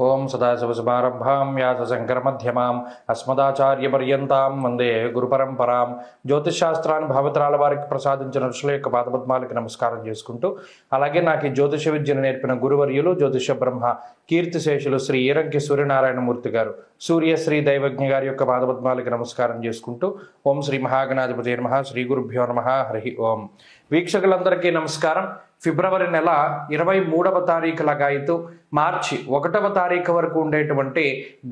ఓం సదాశివసమారంభాం వ్యాసశంకరమధ్యమాం అస్మదాచార్యపర్యంతాం వందే గురుపరంపరాం. జ్యోతిషశాస్త్రాన్ని భావితరాల వారికి ప్రసాదించిన ఋషుల యొక్క పాదపద్మాలకి నమస్కారం చేసుకుంటూ, అలాగే నాకు ఈ జ్యోతిష విద్యను నేర్పిన గురువర్యులు జ్యోతిష బ్రహ్మ కీర్తిశేషులు శ్రీ ఈరంకి సూర్యనారాయణమూర్తి గారు, సూర్యశ్రీ దైవజ్ఞ గారి యొక్క పాదపద్మాలకి నమస్కారం చేసుకుంటూ, ఓం శ్రీ మహాగణాధిపతి నమః, శ్రీ గురుభ్యో నమః, హరి ఓం. వీక్షకులందరికీ నమస్కారం. ఫిబ్రవరి నెల 23వ తారీఖు లగాయితూ మార్చి 1వ తారీఖు వరకు ఉండేటువంటి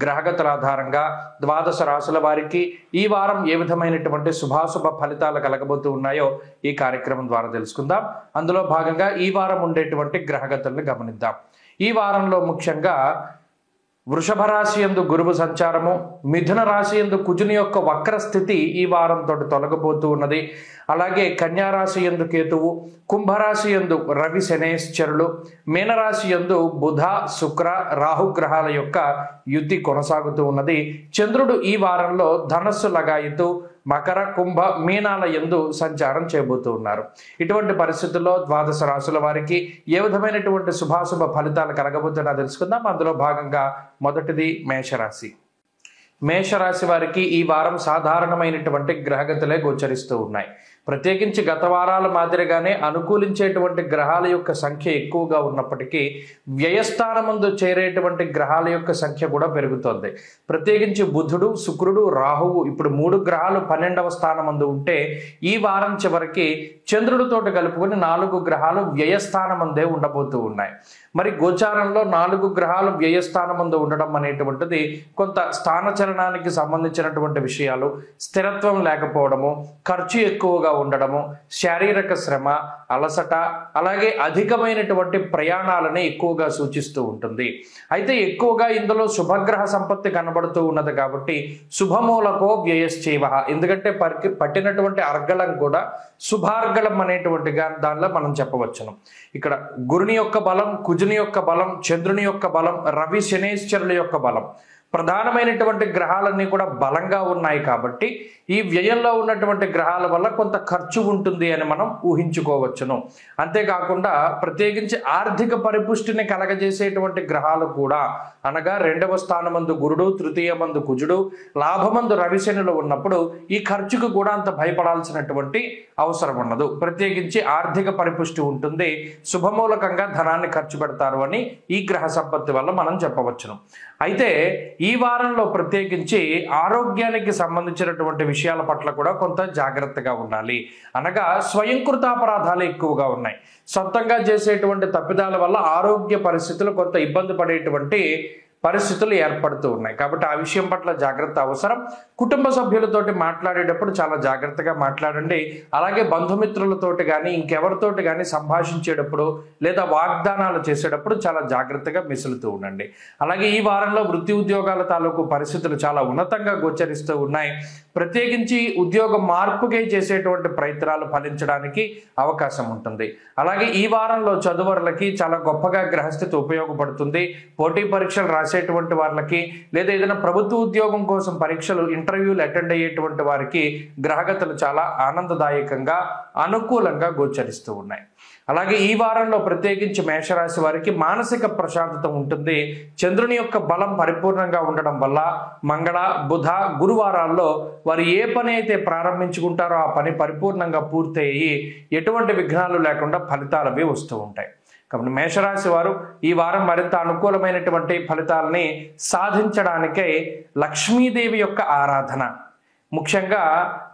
గ్రహగతుల ఆధారంగా ద్వాదశ రాశుల వారికి ఈ వారం ఏ విధమైనటువంటి శుభాశుభ ఫలితాలు కలగబోతూ ఉన్నాయో ఈ కార్యక్రమం ద్వారా తెలుసుకుందాం. అందులో భాగంగా ఈ వారం ఉండేటువంటి గ్రహగతులను గమనిద్దాం. ఈ వారంలో ముఖ్యంగా వృషభ రాశి యందు గురువు సంచారము, మిథున రాశి యందు కుజుని యొక్క వక్ర స్థితి ఈ వారంతో తొలగబోతూ ఉన్నది. అలాగే కన్యారాశి యందు కేతువు, కుంభరాశి యందు రవి శనేశ్వరులు, మీనరాశి యందు బుధ శుక్ర రాహుగ్రహాల యొక్క యుతి కొనసాగుతూ ఉన్నది. చంద్రుడు ఈ వారంలో ధనస్సు లగాయితూ మకర కుంభ మీనాల యందు సంచారం చేయబోతూ ఉన్నారు. ఇటువంటి పరిస్థితుల్లో ద్వాదశ రాశుల వారికి ఏ విధమైనటువంటి శుభాశుభ ఫలితాలు కలగబోతున్నా తెలుసుకుందాం. అందులో భాగంగా మొదటిది మేషరాశి. మేషరాశి వారికి ఈ వారం సాధారణమైనటువంటి గ్రహగతులే గోచరిస్తూ ఉన్నాయి. ప్రత్యేకించి గత వారాల మాదిరిగానే అనుకూలించేటువంటి గ్రహాల యొక్క సంఖ్య ఎక్కువగా ఉన్నప్పటికీ వ్యయస్థానమందు చేరేటువంటి గ్రహాల యొక్క సంఖ్య కూడా పెరుగుతోంది. ప్రత్యేకించి బుధుడు శుక్రుడు రాహువు ఇప్పుడు 3 గ్రహాలు 12వ స్థానమందు ఉంటే, ఈ వారం చివరికి చంద్రుడితోటి కలుపుకొని 4 గ్రహాలు వ్యయస్థానమందే ఉండబోతూ ఉన్నాయి. మరి గోచారంలో 4 గ్రహాలు వ్యయస్థానమందు ఉండడం అనేటువంటిది కొంత స్థానచలనానికి సంబంధించినటువంటి విషయాలు, స్థిరత్వం లేకపోవడము, ఖర్చు ఎక్కువగా ఉండడము, శారీరక శ్రమ, అలసట, అలాగే అధికమైనటువంటి ప్రయాణాలని ఎక్కువగా సూచిస్తూ ఉంటుంది. అయితే ఎక్కువగా ఇందులో శుభగ్రహ సంపత్తి కనబడుతూ ఉన్నది కాబట్టి శుభమూలకో వ్యయశ్చైవ, ఎందుకంటే పట్టినటువంటి అర్గళం కూడా శుభార్గళం అనేటువంటి దానిలో మనం చెప్పవచ్చును. ఇక్కడ గురుని యొక్క బలం, కుజుని యొక్క బలం, చంద్రుని యొక్క బలం, రవి శనేశ్వరుల యొక్క బలం, ప్రధానమైనటువంటి గ్రహాలన్నీ కూడా బలంగా ఉన్నాయి కాబట్టి ఈ వ్యయంలో ఉన్నటువంటి గ్రహాల వల్ల కొంత ఖర్చు ఉంటుంది అని మనం ఊహించుకోవచ్చును. అంతేకాకుండా ప్రత్యేకించి ఆర్థిక పరిపుష్టిని కలగజేసేటువంటి గ్రహాలు కూడా, అనగా 2వ స్థానమందు గురుడు, 3వ కుజుడు, లాభమందు రవిశనులు ఉన్నప్పుడు ఈ ఖర్చుకు కూడా అంత భయపడాల్సినటువంటి అవసరం ఉండదు. ప్రత్యేకించి ఆర్థిక పరిపుష్టి ఉంటుంది, శుభమూలకంగా ధనాన్ని ఖర్చు పెడతారు అని ఈ గ్రహ సంపత్తి వల్ల మనం చెప్పవచ్చును. అయితే ఈ వారంలో ప్రత్యేకించి ఆరోగ్యానికి సంబంధించినటువంటి విషయాల పట్ల కూడా కొంత జాగ్రత్తగా ఉండాలి. అనగా స్వయంకృతాపరాధాలు ఎక్కువగా ఉన్నాయి. సొంతంగా చేసేటువంటి తప్పిదాల వల్ల ఆరోగ్య పరిస్థితులు కొంత ఇబ్బంది పడేటువంటి పరిస్థితులు ఏర్పడుతూ ఉన్నాయి. కాబట్టి ఆ విషయం పట్ల జాగ్రత్త అవసరం. కుటుంబ సభ్యులతోటి మాట్లాడేటప్పుడు చాలా జాగ్రత్తగా మాట్లాడండి. అలాగే బంధుమిత్రులతోటి కానీ ఇంకెవరితోటి కానీ సంభాషించేటప్పుడు లేదా వాగ్దానాలు చేసేటప్పుడు చాలా జాగ్రత్తగా మెసులుతూ ఉండండి. అలాగే ఈ వారంలో వృత్తి ఉద్యోగాల తాలూకు పరిస్థితులు చాలా ఉన్నతంగా గోచరిస్తూ ఉన్నాయి. ప్రత్యేకించి ఉద్యోగ మార్పుకే చేసేటువంటి ప్రయత్నాలు ఫలించడానికి అవకాశం ఉంటుంది. అలాగే ఈ వారంలో చదువరులకి చాలా గొప్పగా గ్రహస్థితి ఉపయోగపడుతుంది. పోటీ పరీక్షలు రాసేటువంటి వాళ్ళకి లేదా ఏదైనా ప్రభుత్వ ఉద్యోగం కోసం పరీక్షలు ఇంటర్వ్యూలు అటెండ్ అయ్యేటువంటి వారికి గ్రహగతులు చాలా ఆనందదాయకంగా అనుకూలంగా గోచరిస్తూ ఉన్నాయి. అలాగే ఈ వారంలో ప్రత్యేకించి మేషరాశి వారికి మానసిక ప్రశాంతత ఉంటుంది. చంద్రుని యొక్క బలం పరిపూర్ణంగా ఉండడం వల్ల మంగళ బుధ గురువారాల్లో వారు ఏ పని అయితే ప్రారంభించుకుంటారో ఆ పని పరిపూర్ణంగా పూర్తయ్యి ఎటువంటి విఘ్నాలు లేకుండా ఫలితాలు అవి వస్తూ ఉంటాయి. కాబట్టి మేషరాశి వారు ఈ వారం మరింత అనుకూలమైనటువంటి ఫలితాలని సాధించడానికై లక్ష్మీదేవి యొక్క ఆరాధన, ముఖ్యంగా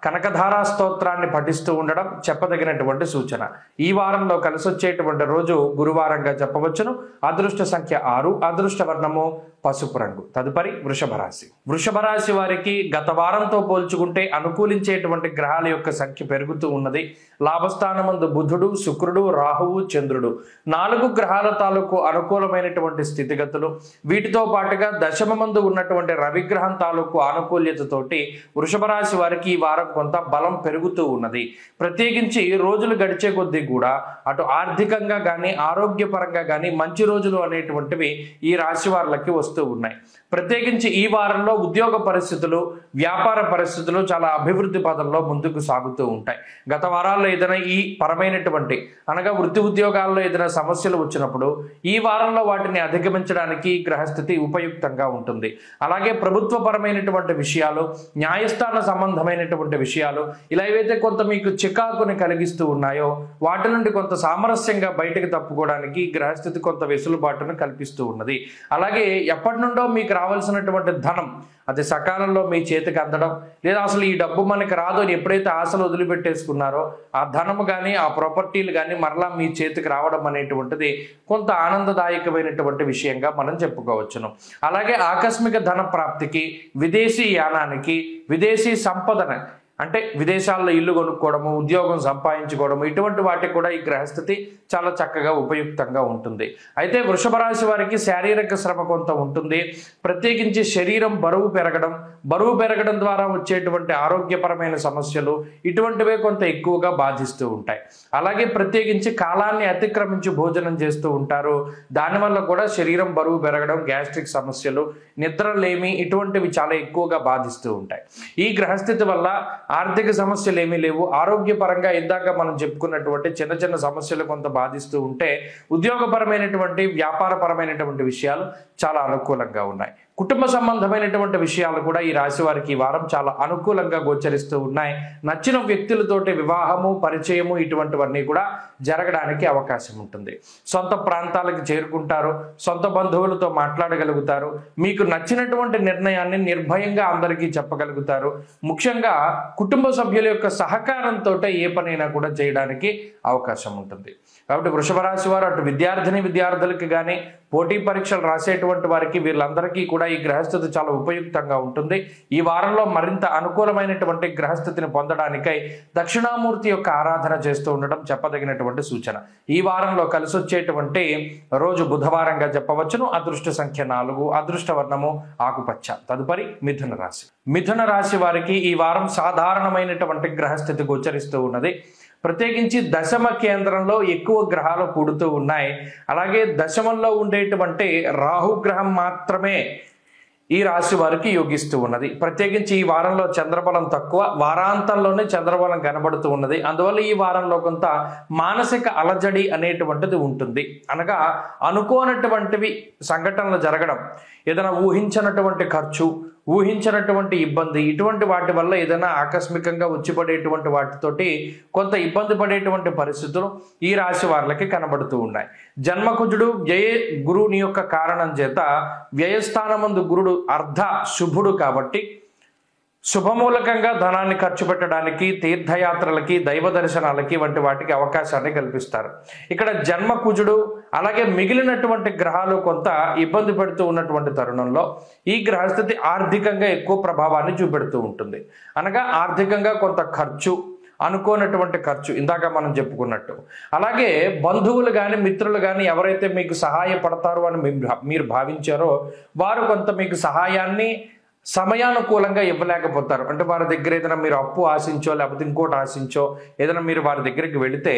కనకధారా స్తోత్రాన్ని పఠిస్తూ ఉండడం చెప్పదగినటువంటి సూచన. ఈ వారంలో కలిసి వచ్చేటువంటి రోజు గురువారంగా చెప్పవచ్చును. అదృష్ట సంఖ్య 6, అదృష్ట వర్ణము పసుపు రంగు. తదుపరి వృషభ రాశి. వృషభ రాశి వారికి గత వారంతో పోల్చుకుంటే అనుకూలించేటువంటి గ్రహాల యొక్క సంఖ్య పెరుగుతూ ఉన్నది. లాభస్థానమందు బుధుడు శుక్రుడు రాహువు చంద్రుడు 4 గ్రహాల తాలూకు అనుకూలమైనటువంటి స్థితిగతులు, వీటితో పాటుగా దశమమందు ఉన్నటువంటి రవిగ్రహం తాలూకు ఆనుకూల్యతతోటి వృషభ రాశి వారికి ఈ వారం కొంత బలం పెరుగుతూ ఉన్నది. ప్రత్యేకించి రోజులు గడిచే కొద్దీ కూడా అటు ఆర్థికంగా కానీ ఆరోగ్యపరంగా కానీ మంచి రోజులు అనేటువంటివి ఈ రాశి వారికి వస్తూ వస్తూ ఉన్నాయి. ప్రత్యేకించి ఈ వారంలో ఉద్యోగ పరిస్థితులు, వ్యాపార పరిస్థితులు చాలా అభివృద్ధి పదంలో ముందుకు సాగుతూ ఉంటాయి. గత వారాల్లో ఏదైనా ఈ పరమైనటువంటి అనగా వృత్తి ఉద్యోగాల్లో ఏదైనా సమస్యలు వచ్చినప్పుడు ఈ వారంలో వాటిని అధిగమించడానికి గ్రహస్థితి ఉపయుక్తంగా ఉంటుంది. అలాగే ప్రభుత్వపరమైనటువంటి విషయాలు, న్యాయస్థాన సంబంధమైనటువంటి విషయాలు ఇలా ఏవైతే కొంత మీకు చికాకుని కలిగిస్తూ ఉన్నాయో వాటి నుండి కొంత సామరస్యంగా బయటకు తప్పుకోవడానికి గ్రహస్థితి కొంత వెసులుబాటును కల్పిస్తూ ఉన్నది. అలాగే ఎప్పటి నుండో మీకు రావాల్సినటువంటి ధనం అది సకాలంలో మీ చేతికి అందడం, లేదా అసలు ఈ డబ్బు మనకి రాదు అని ఎప్పుడైతే ఆశలు వదిలిపెట్టేసుకున్నారో ఆ ధనము కానీ ఆ ప్రాపర్టీలు కానీ మరలా మీ చేతికి రావడం అనేటువంటిది కొంత ఆనందదాయకమైనటువంటి విషయంగా మనం చెప్పుకోవచ్చును. అలాగే ఆకస్మిక ధన ప్రాప్తికి, విదేశీ యానానికి, విదేశీ సంపదన అంటే విదేశాల్లో ఇల్లు కొనుక్కోవడము, ఉద్యోగం సంపాదించుకోవడము ఇటువంటి వాటికి కూడా ఈ గ్రహస్థితి చాలా చక్కగా ఉపయుక్తంగా ఉంటుంది. అయితే వృషభ రాశి వారికి శారీరక శ్రమ కొంత ఉంటుంది. ప్రత్యేకించి శరీరం బరువు పెరగడం ద్వారా వచ్చేటువంటి ఆరోగ్యపరమైన సమస్యలు ఇటువంటివే కొంత ఎక్కువగా బాధిస్తూ ఉంటాయి. అలాగే ప్రత్యేకించి కాలాన్ని అతిక్రమించి భోజనం చేస్తూ ఉంటారు. దానివల్ల కూడా శరీరం బరువు పెరగడం, గ్యాస్ట్రిక్ సమస్యలు, నిద్రలేమి ఇటువంటివి చాలా ఎక్కువగా బాధిస్తూ ఉంటాయి. ఈ గ్రహస్థితి వల్ల ఆర్థిక సమస్యలు ఏమీ లేవు. ఆరోగ్యపరంగా ఇందాక మనం చెప్పుకున్నటువంటి చిన్న చిన్న సమస్యలు కొంత బాధిస్తూ ఉంటే ఉద్యోగపరమైనటువంటి, వ్యాపారపరమైనటువంటి విషయాలు చాలా అనుకూలంగా ఉన్నాయి. కుటుంబ సంబంధమైనటువంటి విషయాలు కూడా ఈ రాశి వారికి ఈ వారం చాలా అనుకూలంగా గోచరిస్తూ ఉన్నాయి. నచ్చిన వ్యక్తులతోటి వివాహము, పరిచయము ఇటువంటివన్నీ కూడా జరగడానికి అవకాశం ఉంటుంది. సొంత ప్రాంతాలకు చేరుకుంటారు, సొంత బంధువులతో మాట్లాడగలుగుతారు, మీకు నచ్చినటువంటి నిర్ణయాన్ని నిర్భయంగా అందరికీ చెప్పగలుగుతారు. ముఖ్యంగా కుటుంబ సభ్యుల యొక్క సహకారంతో ఏ పనైనా కూడా చేయడానికి అవకాశం ఉంటుంది. కాబట్టి వృషభ రాశి వారు అటు విద్యార్థులకి కానీ, పోటీ పరీక్షలు రాసేటువంటి వారికి వీళ్ళందరికీ కూడా ఈ గ్రహస్థితి చాలా ఉపయుక్తంగా ఉంటుంది. ఈ వారంలో మరింత అనుకూలమైనటువంటి గ్రహస్థితిని పొందడానికై దక్షిణామూర్తి యొక్క ఆరాధన చేస్తూ ఉండడం చెప్పదగినటువంటి సూచన. ఈ వారంలో కలిసి వచ్చేటువంటి రోజు బుధవారంగా చెప్పవచ్చును. అదృష్ట సంఖ్య 4, అదృష్ట వర్ణము ఆకుపచ్చ. తదుపరి మిథున రాశి వారికి ఈ వారం సాధారణమైనటువంటి గ్రహస్థితి గోచరిస్తూ ఉన్నది. ప్రత్యేకించి దశమ కేంద్రంలో ఎక్కువ గ్రహాలు కూడుతూ ఉన్నాయి. అలాగే దశమంలో ఉండేటువంటి రాహుగ్రహం మాత్రమే ఈ రాశి వారికి యోగిస్తూ ఉన్నది. ప్రత్యేకించి ఈ వారంలో చంద్రబలం తక్కువ, వారాంతంలోనే చంద్రబలం కనబడుతూ ఉన్నది. అందువల్ల ఈ వారంలో కొంత మానసిక అలజడి అనేటువంటిది ఉంటుంది. అనగా అనుకోనటువంటివి సంఘటనలు జరగడం, ఏదైనా ఊహించినటువంటి ఖర్చు, ఊహించినటువంటి ఇబ్బంది ఇటువంటి వాటి వల్ల ఏదైనా ఆకస్మికంగా వచ్చిపడేటువంటి వాటితోటి కొంత ఇబ్బంది పడేటువంటి పరిస్థితులు ఈ రాశి వారికి కనబడుతూ ఉన్నాయి. జన్మకుజుడు వ్యయ గురువుని యొక్క కారణం చేత వ్యయస్థానమందు గురుడు అర్ధ శుభుడు కాబట్టి శుభమూలకంగా ధనాన్ని ఖర్చు పెట్టడానికి, తీర్థయాత్రలకి, దైవ దర్శనాలకి వంటి వాటికి అవకాశాన్ని కల్పిస్తారు. ఇక్కడ జన్మకుజుడు అలాగే మిగిలినటువంటి గ్రహాలు కొంత ఇబ్బంది పెడుతూ ఉన్నటువంటి తరుణంలో ఈ గ్రహస్థితి ఆర్థికంగా ఎక్కువ ప్రభావాన్ని చూపెడుతూ ఉంటుంది. అనగా ఆర్థికంగా కొంత ఖర్చు, అనుకోనటువంటి ఖర్చు ఇందాక మనం చెప్పుకున్నట్టు. అలాగే బంధువులు కానీ, మిత్రులు కానీ ఎవరైతే మీకు సహాయపడతారు అని మీరు భావించారో వారు కొంత మీకు సహాయాన్ని సమయానుకూలంగా ఇవ్వలేకపోతారు. అంటే వారి దగ్గర ఏదైనా మీరు అప్పు ఆశించో లేకపోతే ఇంకోటి ఆశించో ఏదైనా మీరు వారి దగ్గరికి వెళితే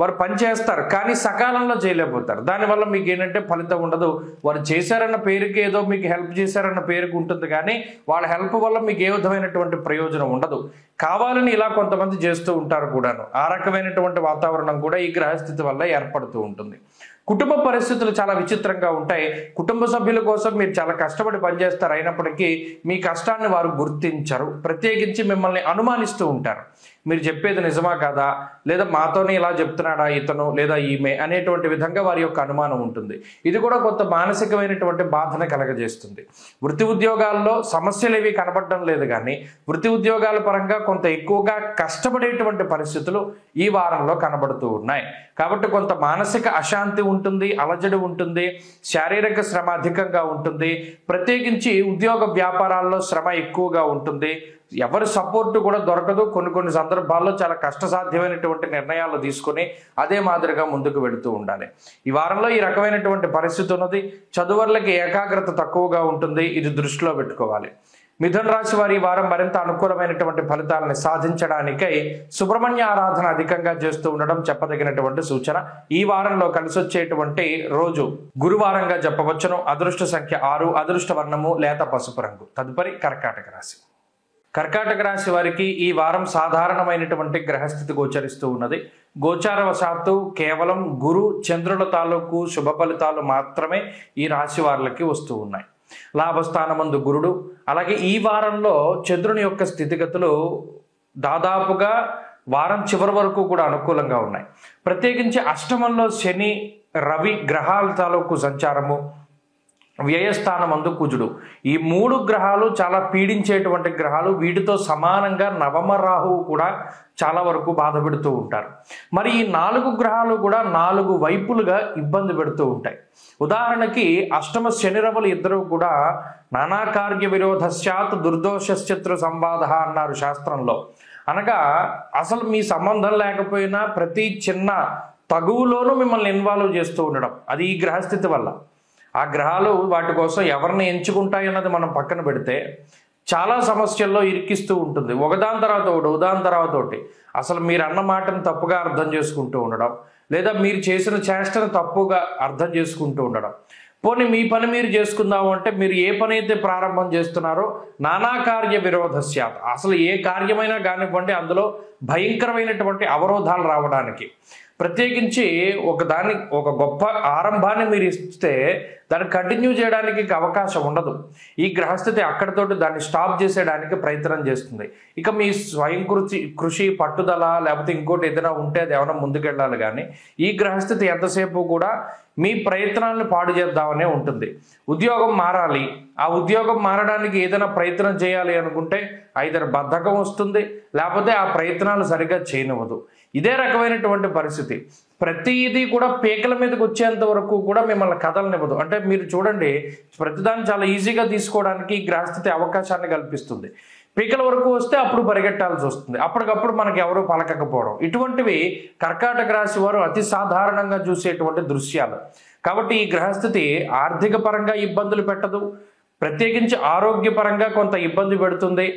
వారు పని చేస్తారు, కానీ సకాలంలో చేయలేకపోతారు. దానివల్ల మీకు ఏంటంటే ఫలితం ఉండదు. వారు చేశారన్న పేరుకి ఏదో మీకు హెల్ప్ చేశారన్న పేరుకి ఉంటుంది, కానీ వాళ్ళ హెల్ప్ వల్ల మీకు ఏ విధమైనటువంటి ప్రయోజనం ఉండదు. కావాలని ఇలా కొంతమంది చేస్తూ ఉంటారు కూడాను. ఆ రకమైనటువంటి వాతావరణం కూడా ఈ గ్రహస్థితి వల్ల ఏర్పడుతూ ఉంటుంది. కుటుంబ పరిస్థితులు చాలా విచిత్రంగా ఉంటాయి. కుటుంబ సభ్యుల కోసం మీరు చాలా కష్టపడి పనిచేస్తారు, అయినప్పటికీ మీ కష్టాన్ని వారు గుర్తించరు. ప్రత్యేకించి మిమ్మల్ని అనుమానిస్తూ ఉంటారు. మీరు చెప్పేది నిజమా కాదా, లేదా మాతోనే ఇలా చెప్తున్నాడా ఇతను లేదా ఈమె అనేటువంటి విధంగా వారి యొక్క అనుమానం ఉంటుంది. ఇది కూడా కొంత మానసికమైనటువంటి బాధను కలగజేస్తుంది. వృత్తి ఉద్యోగాల్లో సమస్యలు ఏవి కనబడడం లేదు, కానీ వృత్తి ఉద్యోగాల పరంగా కొంత ఎక్కువగా కష్టపడేటువంటి పరిస్థితులు ఈ వారంలో కనబడుతూ ఉన్నాయి. కాబట్టి కొంత మానసిక అశాంతి ఉంటుంది, అలజడి ఉంటుంది, శారీరక శ్రమ అధికంగా ఉంటుంది. ప్రత్యేకించి ఉద్యోగ వ్యాపారాల్లో శ్రమ ఎక్కువగా ఉంటుంది. ఎవరి సపోర్టు కూడా దొరకదు. కొన్ని సందర్భాల్లో చాలా కష్టసాధ్యమైనటువంటి నిర్ణయాలు తీసుకొని అదే మాదిరిగా ముందుకు వెళుతూ ఉండాలి. ఈ వారంలో ఈ రకమైనటువంటి పరిస్థితి ఉన్నది. చదువులకి ఏకాగ్రత తక్కువగా ఉంటుంది, ఇది దృష్టిలో పెట్టుకోవాలి. మిథున రాశి వారి ఈ వారం మరింత అనుకూలమైనటువంటి ఫలితాలను సాధించడానికై సుబ్రహ్మణ్య ఆరాధన అధికంగా చేస్తూ ఉండడం చెప్పదగినటువంటి సూచన. ఈ వారంలో కలిసి వచ్చేటువంటి రోజు గురువారంగా చెప్పవచ్చును. అదృష్ట సంఖ్య 6, అదృష్ట వర్ణము లేత పసుపు రంగు. తదుపరి కర్కాటక రాశి. కర్కాటక రాశి వారికి ఈ వారం సాధారణమైనటువంటి గ్రహస్థితి గోచరిస్తూ ఉన్నది. గోచారవశాత్తు కేవలం గురు చంద్రుల తాలూకు శుభ ఫలితాలు మాత్రమే ఈ రాశి వారికి వస్తూ ఉన్నాయి. లాభస్థానమందు గురుడు, అలాగే ఈ వారంలో చంద్రుని యొక్క స్థితిగతులు దాదాపుగా వారం చివరి వరకు కూడా అనుకూలంగా ఉన్నాయి. ప్రత్యేకించి అష్టమంలో శని, రవి గ్రహాల తాలూకు సంచారము, వ్యయస్థానమందు కుజుడు, ఈ 3 గ్రహాలు చాలా పీడించేటువంటి గ్రహాలు. వీటితో సమానంగా నవమ రాహువు కూడా చాలా వరకు బాధ పెడుతూ ఉంటారు. మరి ఈ 4 గ్రహాలు కూడా 4 వైపులుగా ఇబ్బంది పెడుతూ ఉంటాయి. ఉదాహరణకి అష్టమ శని రవులు ఇద్దరు కూడా నానాకార్య విరోధశ్చాత్ దుర్దోషశత్రు సంవాద అన్నారు శాస్త్రంలో. అనగా అసలు మీ సంబంధం లేకపోయినా ప్రతి చిన్న తగువులోనూ మిమ్మల్ని ఇన్వాల్వ్ చేస్తూ ఉండడం, అది ఈ గ్రహస్థితి వల్ల. ఆ గ్రహాలు వాటి కోసం ఎవరిని ఎంచుకుంటాయన్నది మనం పక్కన పెడితే చాలా సమస్యల్లో ఇరికిస్తూ ఉంటుంది. ఒకదాని తర్వాత ఒకటి. అసలు మీరు అన్న మాటను తప్పుగా అర్థం చేసుకుంటూ ఉండడం, లేదా మీరు చేసిన చేష్టను తప్పుగా అర్థం చేసుకుంటూ ఉండడం. పోనీ మీ పని మీరు చేసుకుందాము అంటే మీరు ఏ పని అయితే ప్రారంభం చేస్తున్నారో నానాకార్య విరోధస్యాత్, అసలు ఏ కార్యమైనా కానివ్వండి అందులో భయంకరమైనటువంటి అవరోధాలు రావడానికి. ప్రత్యేకించి ఒక గొప్ప ఆరంభాన్ని మీరు ఇస్తే దాన్ని కంటిన్యూ చేయడానికి అవకాశం ఉండదు. ఈ గ్రహస్థితి అక్కడితోటి దాన్ని స్టాప్ చేసేయడానికి ప్రయత్నం చేస్తుంది. ఇక మీ స్వయం కృషి పట్టుదల లేకపోతే ఇంకోటి ఏదైనా ఉంటే అది ఏమైనా ముందుకెళ్ళాలి. కానీ ఈ గ్రహస్థితి ఎంతసేపు కూడా మీ ప్రయత్నాలను పాడు చేద్దామనే ఉంటుంది. ఉద్యోగం మారాలి, ఆ ఉద్యోగం మారడానికి ఏదైనా ప్రయత్నం చేయాలి అనుకుంటే ఐదర్ బద్ధకం వస్తుంది, లేకపోతే ఆ ప్రయత్నాలు సరిగ్గా చేయనివ్వదు. ఇదే రకమైనటువంటి పరిస్థితి. ప్రతిదీ కూడా పీకల మీదకి వచ్చేంత వరకు కూడా మిమ్మల్ని కదలనివ్వదు. అంటే మీరు చూడండి, ప్రతిదాన్ని చాలా ఈజీగా తీసుకోవడానికి ఈ గ్రహస్థితి అవకాశాన్ని కల్పిస్తుంది. పీకల వరకు వస్తే అప్పుడు పరిగెట్టాల్సి వస్తుంది, అప్పటికప్పుడు మనకి ఎవరు పలకకపోవడం. ఇటువంటివి కర్కాటక రాశి వారు అతి సాధారణంగా చూసేటువంటి దృశ్యాలు. కాబట్టి ఈ గ్రహస్థితి ఆర్థిక పరంగా ఇబ్బందులు పెట్టదు, ప్రత్యేకించి ఆరోగ్యపరంగా కొంత ఇబ్బంది పెడుతుంది.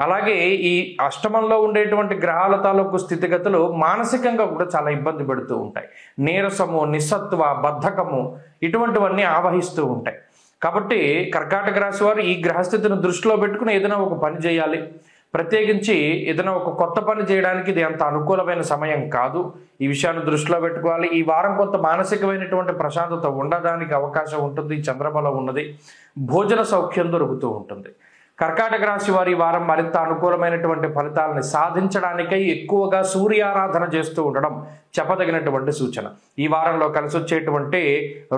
అలాగే ఈ అష్టమంలో ఉండేటువంటి గ్రహాల తాలూకు స్థితిగతులు మానసికంగా కూడా చాలా ఇబ్బంది పెడుతూ ఉంటాయి. నీరసము, నిస్సత్వ, బద్ధకము ఇటువంటివన్నీ ఆవహిస్తూ ఉంటాయి. కాబట్టి కర్కాటక రాశి వారు ఈ గ్రహస్థితిని దృష్టిలో పెట్టుకుని ఏదైనా ఒక పని చేయాలి. ప్రత్యేకించి ఏదైనా ఒక కొత్త పని చేయడానికి ఇది అంత అనుకూలమైన సమయం కాదు. ఈ విషయాన్ని దృష్టిలో పెట్టుకోవాలి. ఈ వారం కొంత మానసికమైనటువంటి ప్రశాంతత ఉండడానికి అవకాశం ఉంటుంది. చంద్రబలం ఉన్నది, భోజన సౌఖ్యం దొరుకుతూ ఉంటుంది. కర్కాటక రాశి వారి వారం మరింత అనుకూలమైనటువంటి ఫలితాలను సాధించడానికై ఎక్కువగా సూర్యారాధన చేస్తూ ఉండడం చెప్పదగినటువంటి సూచన. ఈ వారంలో కలిసి వచ్చేటువంటి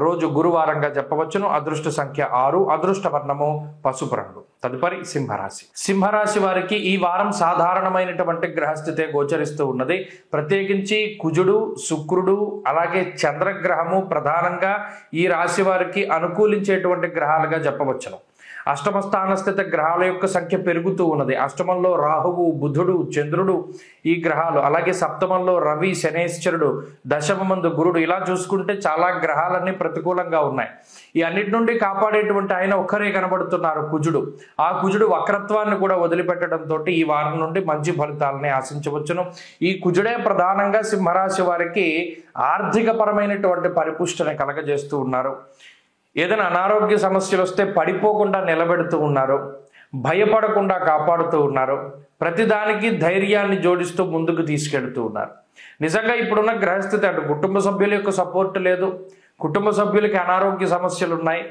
రోజు గురువారంగా చెప్పవచ్చును. అదృష్ట సంఖ్య 6, అదృష్ట వర్ణము పసుపు రంగు. తదుపరి సింహరాశి. సింహరాశి వారికి ఈ వారం సాధారణమైనటువంటి గ్రహస్థితే గోచరిస్తూ ఉన్నది. ప్రత్యేకించి కుజుడు, శుక్రుడు, అలాగే చంద్రగ్రహము ప్రధానంగా ఈ రాశి వారికి అనుకూలించేటువంటి గ్రహాలుగా చెప్పవచ్చును. అష్టమ స్థాన స్థిత గ్రహాల యొక్క సంఖ్య పెరుగుతూ ఉన్నది. అష్టమంలో రాహువు, బుధుడు, చంద్రుడు ఈ గ్రహాలు, అలాగే సప్తమంలో రవి, శనేశ్వరుడు, దశమందు గురుడు. ఇలా చూసుకుంటే చాలా గ్రహాలన్నీ ప్రతికూలంగా ఉన్నాయి. ఈ అన్నిటి నుండి కాపాడేటువంటి ఆయన ఒక్కరే కనబడుతున్నారు, కుజుడు. ఆ కుజుడు వక్రత్వాన్ని కూడా వదిలిపెట్టడంతో ఈ వారం నుండి మంచి ఫలితాలని ఆశించవచ్చును. ఈ కుజుడే ప్రధానంగా సింహరాశి వారికి ఆర్థిక పరమైనటువంటి పరిపుష్టిని కలగజేస్తూ ఉన్నారు. ఏదైనా అనారోగ్య సమస్యలు వస్తే పడిపోకుండా నిలబెడుతూ ఉన్నారు, భయపడకుండా కాపాడుతూ ఉన్నారు, ప్రతిదానికి ధైర్యాన్ని జోడిస్తూ ముందుకు తీసుకెళ్తూ ఉన్నారు. నిజంగా ఇప్పుడున్న గ్రహస్థితి అటు కుటుంబ సభ్యుల యొక్క సపోర్ట్ లేదు, కుటుంబ సభ్యులకి అనారోగ్య సమస్యలు ఉన్నాయి,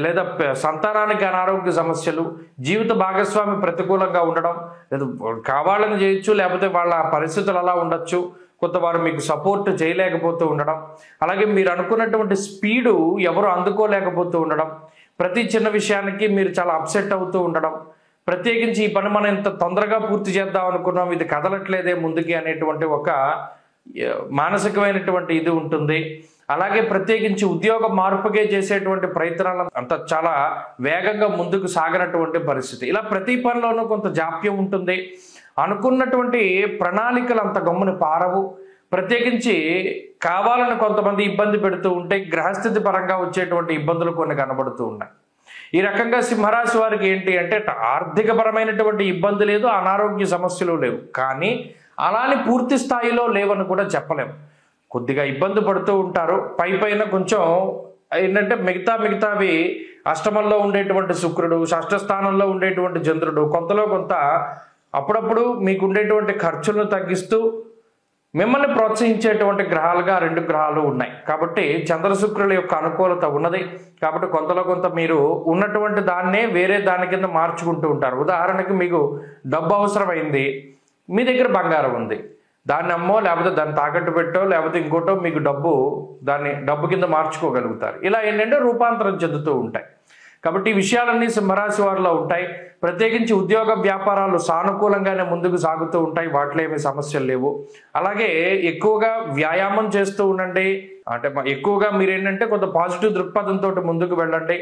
లేదా సంతానానికి అనారోగ్య సమస్యలు, జీవిత భాగస్వామి ప్రతికూలంగా ఉండడం, లేదా కావాలని చేయొచ్చు, లేకపోతే వాళ్ళ పరిస్థితులు అలా ఉండొచ్చు, కొంతవారు మీకు సపోర్ట్ చేయలేకపోతూ ఉండడం, అలాగే మీరు అనుకున్నటువంటి స్పీడు ఎవరు అందుకోలేకపోతూ ఉండడం, ప్రతి చిన్న విషయానికి మీరు చాలా అప్సెట్ అవుతూ ఉండడం, ప్రత్యేకించి ఈ పని మనం ఇంత తొందరగా పూర్తి చేద్దాం అనుకున్నాం, ఇది కదలట్లేదే ముందుకి అనేటువంటి ఒక మానసికమైనటువంటి ఇది ఉంటుంది. అలాగే ప్రత్యేకించి ఉద్యోగ మార్పుకే చేసేటువంటి ప్రయత్నాలు అంత చాలా వేగంగా ముందుకు సాగనటువంటి పరిస్థితి. ఇలా ప్రతి పనిలోనూ కొంత జాప్యం ఉంటుంది. అనుకున్నటువంటి ప్రణాళికలు అంత గమ్ముని పారవు. ప్రత్యేకించి కావాలని కొంతమంది ఇబ్బంది పెడుతూ ఉంటే గ్రహస్థితి పరంగా వచ్చేటువంటి ఇబ్బందులు కొన్ని కనబడుతూ ఉన్నాయి. ఈ రకంగా సింహరాశి వారికి ఏంటి అంటే ఆర్థికపరమైనటువంటి ఇబ్బంది లేదు, అనారోగ్య సమస్యలు లేవు, కానీ అలాని పూర్తి స్థాయిలో లేవని కూడా చెప్పలేము. కొద్దిగా ఇబ్బంది పడుతూ ఉంటారు. పైన కొంచెం ఏంటంటే మిగతావి అష్టమంలో ఉండేటువంటి శుక్రుడు, షష్ఠ స్థానంలో ఉండేటువంటి చంద్రుడు కొంతలో కొంత అప్పుడప్పుడు మీకు ఉండేటువంటి ఖర్చులను తగ్గిస్తూ మిమ్మల్ని ప్రోత్సహించేటువంటి గ్రహాలుగా 2 గ్రహాలు ఉన్నాయి. కాబట్టి చంద్ర శుక్రుల యొక్క అనుకూలత ఉన్నది. కాబట్టి కొంతలో కొంత మీరు ఉన్నటువంటి దాన్నే వేరే దాని కింద మార్చుకుంటూ ఉంటారు. ఉదాహరణకి మీకు డబ్బు అవసరమైంది, మీ దగ్గర బంగారం ఉంది, దాన్ని అమ్మో లేకపోతే దాన్ని తాకట్టు పెట్టో లేకపోతే ఇంకోటో మీకు దాన్ని డబ్బు కింద మార్చుకోగలుగుతారు. ఇలా ఏంటంటే రూపాంతరం చెందుతూ ఉంటాయి. కాబట్టి ఈ విషయాలన్నీ సింహరాశి వారిలో ఉంటాయి. ప్రత్యేకించి ఉద్యోగ వ్యాపారాలు సానుకూలంగానే ముందుకు సాగుతూ ఉంటాయి, వాటిలో ఏమీ సమస్యలు లేవు. అలాగే ఎక్కువగా వ్యాయామం చేస్తూ ఉండండి. అంటే ఎక్కువగా మీరేంటంటే కొంత పాజిటివ్ దృక్పథంతో ముందుకు వెళ్ళండి.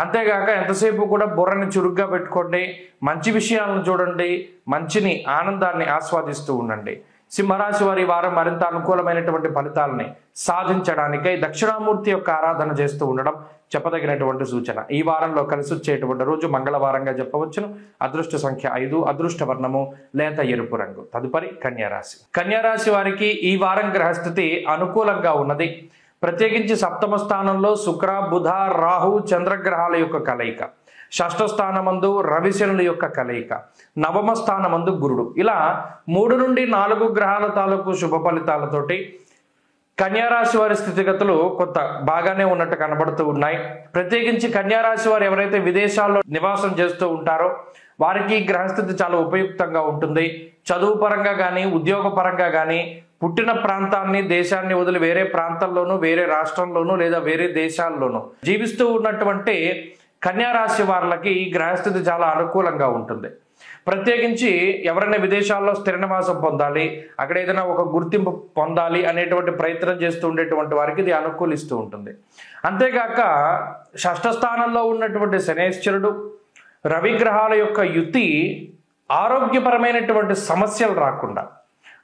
అంతేగాక ఎంతసేపు కూడా బుర్రని చురుగ్గా పెట్టుకోండి, మంచి విషయాలను చూడండి, మంచిని ఆనందాన్ని ఆస్వాదిస్తూ ఉండండి. సింహరాశి వారి వారం మరింత అనుకూలమైనటువంటి ఫలితాలని సాధించడానికై దక్షిణామూర్తి యొక్క ఆరాధన చేస్తూ ఉండడం చెప్పదగినటువంటి సూచన. ఈ వారంలో కలిసి వచ్చేటువంటి రోజు మంగళవారంగా చెప్పవచ్చును. అదృష్ట సంఖ్య 5, అదృష్ట వర్ణము లేత ఎరుపు రంగు. తదుపరి కన్యారాశి. కన్యారాశి వారికి ఈ వారం గ్రహస్థితి అనుకూలంగా ఉన్నది. ప్రత్యేకించి సప్తమ స్థానంలో శుక్ర, బుధ, రాహు, చంద్రగ్రహాల యొక్క కలయిక, షష్ఠ స్థానమందు రవిశనుల యొక్క కలయిక, నవమ స్థానమందు గురుడు, ఇలా 3 నుండి 4 గ్రహాల తాలూకు శుభ ఫలితాలతోటి కన్యారాశి వారి స్థితిగతులు కొంత బాగానే ఉన్నట్టు కనబడుతూ ఉన్నాయి. ప్రత్యేకించి కన్యారాశి వారు ఎవరైతే విదేశాల్లో నివాసం చేస్తూ ఉంటారో వారికి గ్రహస్థితి చాలా ఉపయుక్తంగా ఉంటుంది. చదువు పరంగా కానీ ఉద్యోగ పరంగా కానీ పుట్టిన ప్రాంతాన్ని దేశాన్ని వదిలి వేరే ప్రాంతాల్లోనూ వేరే రాష్ట్రంలోనూ లేదా వేరే దేశాల్లోనూ జీవిస్తూ ఉన్నటువంటి కన్యారాశి వారికి ఈ గ్రహస్థితి చాలా అనుకూలంగా ఉంటుంది. ప్రత్యేకించి ఎవరైనా విదేశాల్లో స్థిర నివాసం పొందాలి, అక్కడ ఏదైనా ఒక గుర్తింపు పొందాలి అనేటువంటి ప్రయత్నం చేస్తూ ఉండేటువంటి వారికి ఇది అనుకూలిస్తూ ఉంటుంది. అంతేగాక షష్ఠ స్థానంలో ఉన్నటువంటి శనేశ్వరుడు, రవిగ్రహాల యొక్క యుతి ఆరోగ్యపరమైనటువంటి సమస్యలు రాకుండా,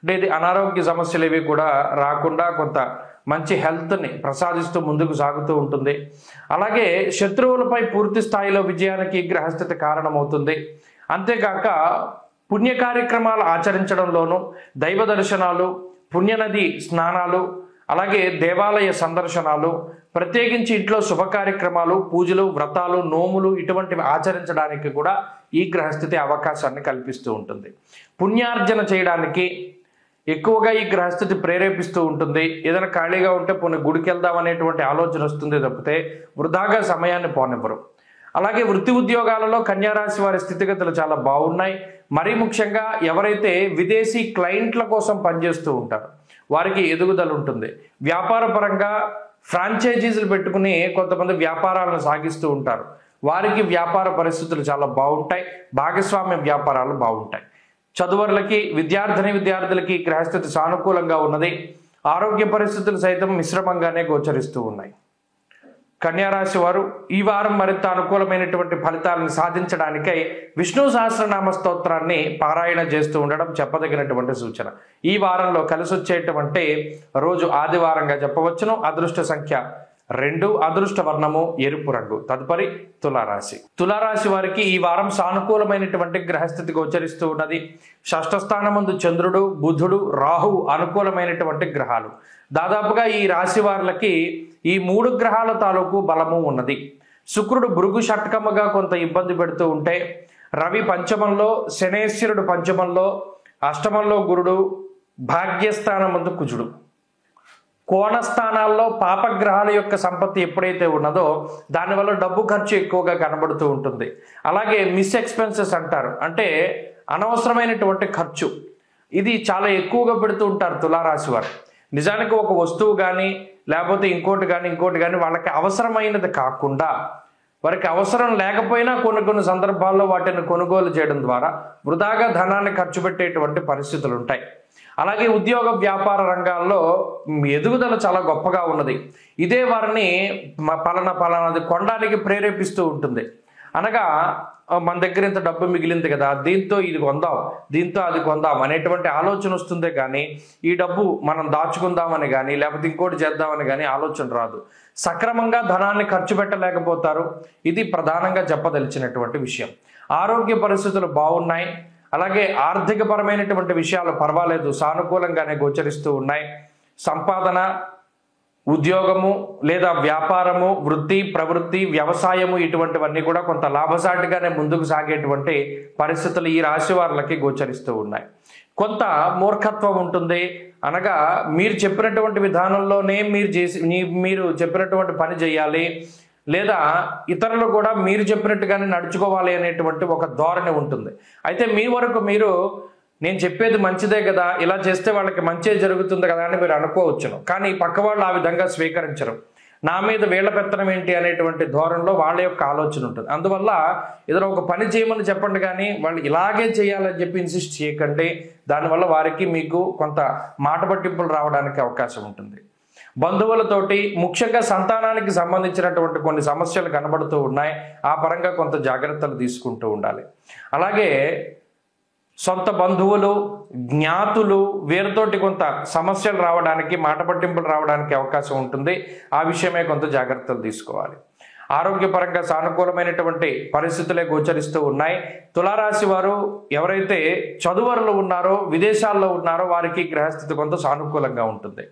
అంటే ఇది అనారోగ్య సమస్యలు ఇవి కూడా రాకుండా కొంత మంచి హెల్త్ని ప్రసాదిస్తూ ముందుకు సాగుతూ ఉంటుంది. అలాగే శత్రువులపై పూర్తి స్థాయిలో విజయానికి గ్రహస్థితి కారణమవుతుంది. అంతేకాక పుణ్య కార్యక్రమాలు ఆచరించడంలోనూ దైవ దర్శనాలు, పుణ్యనది స్నానాలు, అలాగే దేవాలయ సందర్శనాలు, ప్రత్యేకించి ఇంట్లో శుభ కార్యక్రమాలు, పూజలు, వ్రతాలు, నోములు ఇటువంటివి ఆచరించడానికి కూడా ఈ గ్రహస్థితి అవకాశాన్ని కల్పిస్తూ ఉంటుంది. పుణ్యార్జన చేయడానికి ఎక్కువగా ఈ గ్రహస్థితి ప్రేరేపిస్తూ ఉంటుంది. ఏదైనా ఖాళీగా ఉంటే పోనీ గుడికి వెళ్దాం అనేటువంటి ఆలోచన వస్తుంది తప్పితే వృధాగా సమయాన్ని పోనివ్వరు. అలాగే వృత్తి ఉద్యోగాలలో కన్యారాశి వారి స్థితిగతులు చాలా బాగున్నాయి. మరీ ముఖ్యంగా ఎవరైతే విదేశీ క్లయింట్ల కోసం పనిచేస్తూ ఉంటారో వారికి ఎదుగుదల ఉంటుంది. వ్యాపార పరంగా ఫ్రాంచైజీలు పెట్టుకుని కొంతమంది వ్యాపారాలను సాగిస్తూ ఉంటారు, వారికి వ్యాపార పరిస్థితులు చాలా బాగుంటాయి. భాగస్వామ్య వ్యాపారాలు బాగుంటాయి. చదువులకి విద్యార్థులకి గ్రహస్థితి సానుకూలంగా ఉన్నది. ఆరోగ్య పరిస్థితులు సైతం మిశ్రమంగానే గోచరిస్తూ ఉన్నాయి. కన్యారాశి వారు ఈ వారం మరింత అనుకూలమైనటువంటి ఫలితాలను సాధించడానికై విష్ణు సహస్రనామ స్తోత్రాన్ని పారాయణ చేస్తూ ఉండడం చెప్పదగినటువంటి సూచన. ఈ వారంలో కలిసి వచ్చేటువంటి రోజు ఆదివారంగా చెప్పవచ్చును. అదృష్ట సంఖ్య 2, అదృష్ట వర్ణము ఎరుపు రంగు. తదుపరి తులారాశి. తులారాశి వారికి ఈ వారం సానుకూలమైనటువంటి గ్రహస్థితి గోచరిస్తూ ఉన్నది. షష్ఠ స్థానమందు చంద్రుడు, బుధుడు, రాహు అనుకూలమైనటువంటి గ్రహాలు. దాదాపుగా ఈ రాశి వారికి ఈ 3 గ్రహాల తాలూకు బలము ఉన్నది. శుక్రుడు భృగు షట్కముగా కొంత ఇబ్బంది పెడుతూ ఉంటే, రవి పంచమంలో, శనేశ్వరుడు పంచమంలో, అష్టమంలో గురుడు, భాగ్యస్థానమందు కుజుడు, కోణస్థానాల్లో పాపగ్రహాల యొక్క సంపత్తి ఎప్పుడైతే ఉన్నదో దానివల్ల డబ్బు ఖర్చు ఎక్కువగా కనబడుతూ ఉంటుంది. అలాగే మిస్ ఎక్స్పెన్సెస్ అంటారు, అంటే అనవసరమైనటువంటి ఖర్చు, ఇది చాలా ఎక్కువగా పెడుతూ ఉంటారు తులారాశి వారు. నిజానికి ఒక వస్తువు కానీ లేకపోతే ఇంకోటి కానీ వాళ్ళకి అవసరమైనది కాకుండా వారికి అవసరం లేకపోయినా కొన్ని సందర్భాల్లో వాటిని కొనుగోలు చేయడం ద్వారా వృధాగా ధనాన్ని ఖర్చు పెట్టేటువంటి పరిస్థితులు ఉంటాయి. అలాగే ఉద్యోగ వ్యాపార రంగాల్లో ఎదుగుదల చాలా గొప్పగా ఉన్నది. ఇదే వారిని పలానాది కొనడానికి ప్రేరేపిస్తూ ఉంటుంది. అనగా మన దగ్గర ఇంత డబ్బు మిగిలింది కదా, దీంతో ఇది కొందాం, దీంతో అది కొందాం అనేటువంటి ఆలోచన వస్తుందే కానీ ఈ డబ్బు మనం దాచుకుందామని కానీ లేకపోతే ఇంకోటి చేద్దామని కానీ ఆలోచన రాదు. సక్రమంగా ధనాన్ని ఖర్చు పెట్టలేకపోతారు. ఇది ప్రధానంగా చెప్పదలిచినటువంటి విషయం. ఆరోగ్య పరిస్థితులు బాగున్నాయి. అలాగే ఆర్థికపరమైనటువంటి విషయాలు పర్వాలేదు, సానుకూలంగానే గోచరిస్తూ ఉన్నాయి. సంపాదన, ఉద్యోగము లేదా వ్యాపారము, వృత్తి, ప్రవృత్తి, వ్యవసాయము ఇటువంటివన్నీ కూడా కొంత లాభసాటిగానే ముందుకు సాగేటువంటి పరిస్థితులు ఈ రాశి వారికి గోచరిస్తూ ఉన్నాయి. కొంత మూర్ఖత్వం ఉంటుంది. అనగా మీరు చెప్పినటువంటి విధానంలోనే మీరు చెప్పినటువంటి పని చేయాలి, లేదా ఇతరులు కూడా మీరు చెప్పినట్టుగానే నడుచుకోవాలి అనేటువంటి ఒక ధోరణి ఉంటుంది. అయితే మీ వరకు మీరు నేను చెప్పేది మంచిదే కదా, ఇలా చేస్తే వాళ్ళకి మంచి జరుగుతుంది కదా అని మీరు అనుకోవచ్చును. కానీ పక్క వాళ్ళు ఆ విధంగా స్వీకరించరు. నా మీద వీళ్ళ పెత్తనం ఏంటి అనేటువంటి ధోరణిలో వాళ్ళ యొక్క ఆలోచన ఉంటుంది. అందువల్ల ఏదైనా ఒక పని చేయమని చెప్పండి, కానీ వాళ్ళు ఇలాగే చేయాలని చెప్పి ఇన్సిస్ట్ చేయకండి. దానివల్ల వారికి మీకు కొంత మాట పట్టింపులు రావడానికి అవకాశం ఉంటుంది. బంధువులతోటి, ముఖ్యంగా సంతానానికి సంబంధించినటువంటి కొన్ని సమస్యలు కనబడుతూ ఉన్నాయి. ఆ పరంగా కొంత జాగ్రత్తలు తీసుకుంటూ ఉండాలి. అలాగే సొంత బంధువులు, జ్ఞాతులు వీరితోటి కొంత సమస్యలు రావడానికి, మాట పట్టింపులు రావడానికి అవకాశం ఉంటుంది. ఆ విషయమే కొంత జాగ్రత్తలు తీసుకోవాలి. ఆరోగ్యపరంగా సానుకూలమైనటువంటి పరిస్థితులే గోచరిస్తూ ఉన్నాయి. తులారాశి వారు ఎవరైతే చదువరులు ఉన్నారో, విదేశాల్లో ఉన్నారో వారికి గ్రహస్థితి కొంత సానుకూలంగా ఉంటుంది.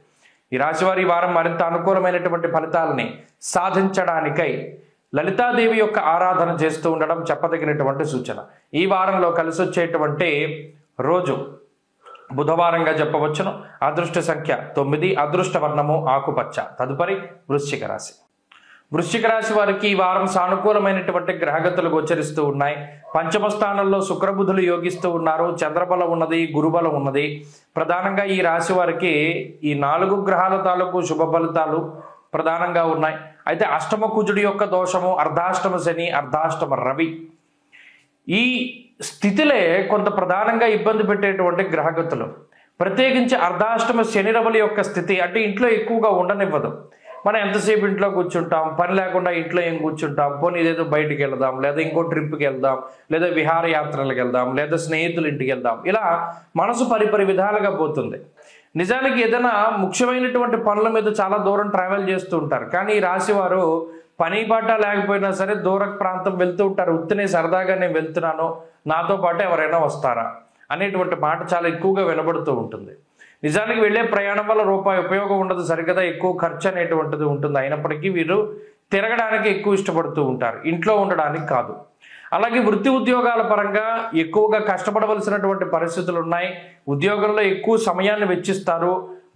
ఈ రాశి వారి ఈ వారం మరింత అనుకూలమైనటువంటి ఫలితాలని సాధించడానికై లలితాదేవి యొక్క ఆరాధన చేస్తూ ఉండడం చెప్పదగినటువంటి సూచన. ఈ వారంలో కలిసి వచ్చేటువంటి రోజు బుధవారంగా చెప్పవచ్చును. అదృష్ట సంఖ్య 9, అదృష్ట వర్ణము ఆకుపచ్చ. తదుపరి వృశ్చిక రాశి. వృశ్చిక రాశి వారికి ఈ వారం సానుకూలమైనటువంటి గ్రహగతులు గోచరిస్తూ ఉన్నాయి. పంచమ స్థానంలో శుక్రబుధులు యోగిస్తూ ఉన్నారు. చంద్రబలం ఉన్నది, గురుబలం ఉన్నది. ప్రధానంగా ఈ రాశి వారికి ఈ 4 గ్రహాల తాలూకు శుభ ఫలితాలు ప్రధానంగా ఉన్నాయి. అయితే అష్టమ కుజుడి యొక్క దోషము, అర్ధాష్టమ శని, అర్ధాష్టమ రవి ఈ స్థితిలే కొంత ప్రధానంగా ఇబ్బంది పెట్టేటువంటి గ్రహగతులు. ప్రత్యేకించి అర్ధాష్టమ శని రవుల యొక్క స్థితి అంటే ఇంట్లో ఎక్కువగా ఉండనివ్వదు. మనం ఎంతసేపు ఇంట్లో కూర్చుంటాం, పని లేకుండా ఇంట్లో ఏం కూర్చుంటాం, పోనీ ఇదేదో బయటికి వెళ్దాం, లేదా ఇంకో ట్రిప్కి వెళ్దాం, లేదా విహారయాత్రలకు వెళ్దాం, లేదా స్నేహితుల ఇంటికి వెళ్దాం, ఇలా మనసు పరిపరి విధాలుగా పోతుంది. నిజానికి ఏదైనా ముఖ్యమైనటువంటి పనుల మీద చాలా దూరం ట్రావెల్ చేస్తూ ఉంటారు. కానీ ఈ రాశి వారు పని పాట లేకపోయినా సరే దూర ప్రాంతం వెళ్తూ ఉంటారు. ఉత్తినే సరదాగా నేను వెళ్తున్నాను, నాతో పాటు ఎవరైనా వస్తారా అనేటువంటి మాట చాలా ఎక్కువగా వినబడుతూ ఉంటుంది. నిజానికి వెళ్ళే ప్రయాణం వల్ల రూపాయి ఉపయోగం ఉండదు, సరికదా ఎక్కువ ఖర్చు అనేటువంటిది ఉంటుంది. అయినప్పటికీ వీరు తిరగడానికి ఎక్కువ ఇష్టపడుతూ ఉంటారు, ఇంట్లో ఉండడానికి కాదు. అలాగే వృత్తి ఉద్యోగాల పరంగా ఎక్కువగా కష్టపడవలసినటువంటి పరిస్థితులు ఉన్నాయి. ఉద్యోగంలో ఎక్కువ సమయాన్ని వెచ్చిస్తారు,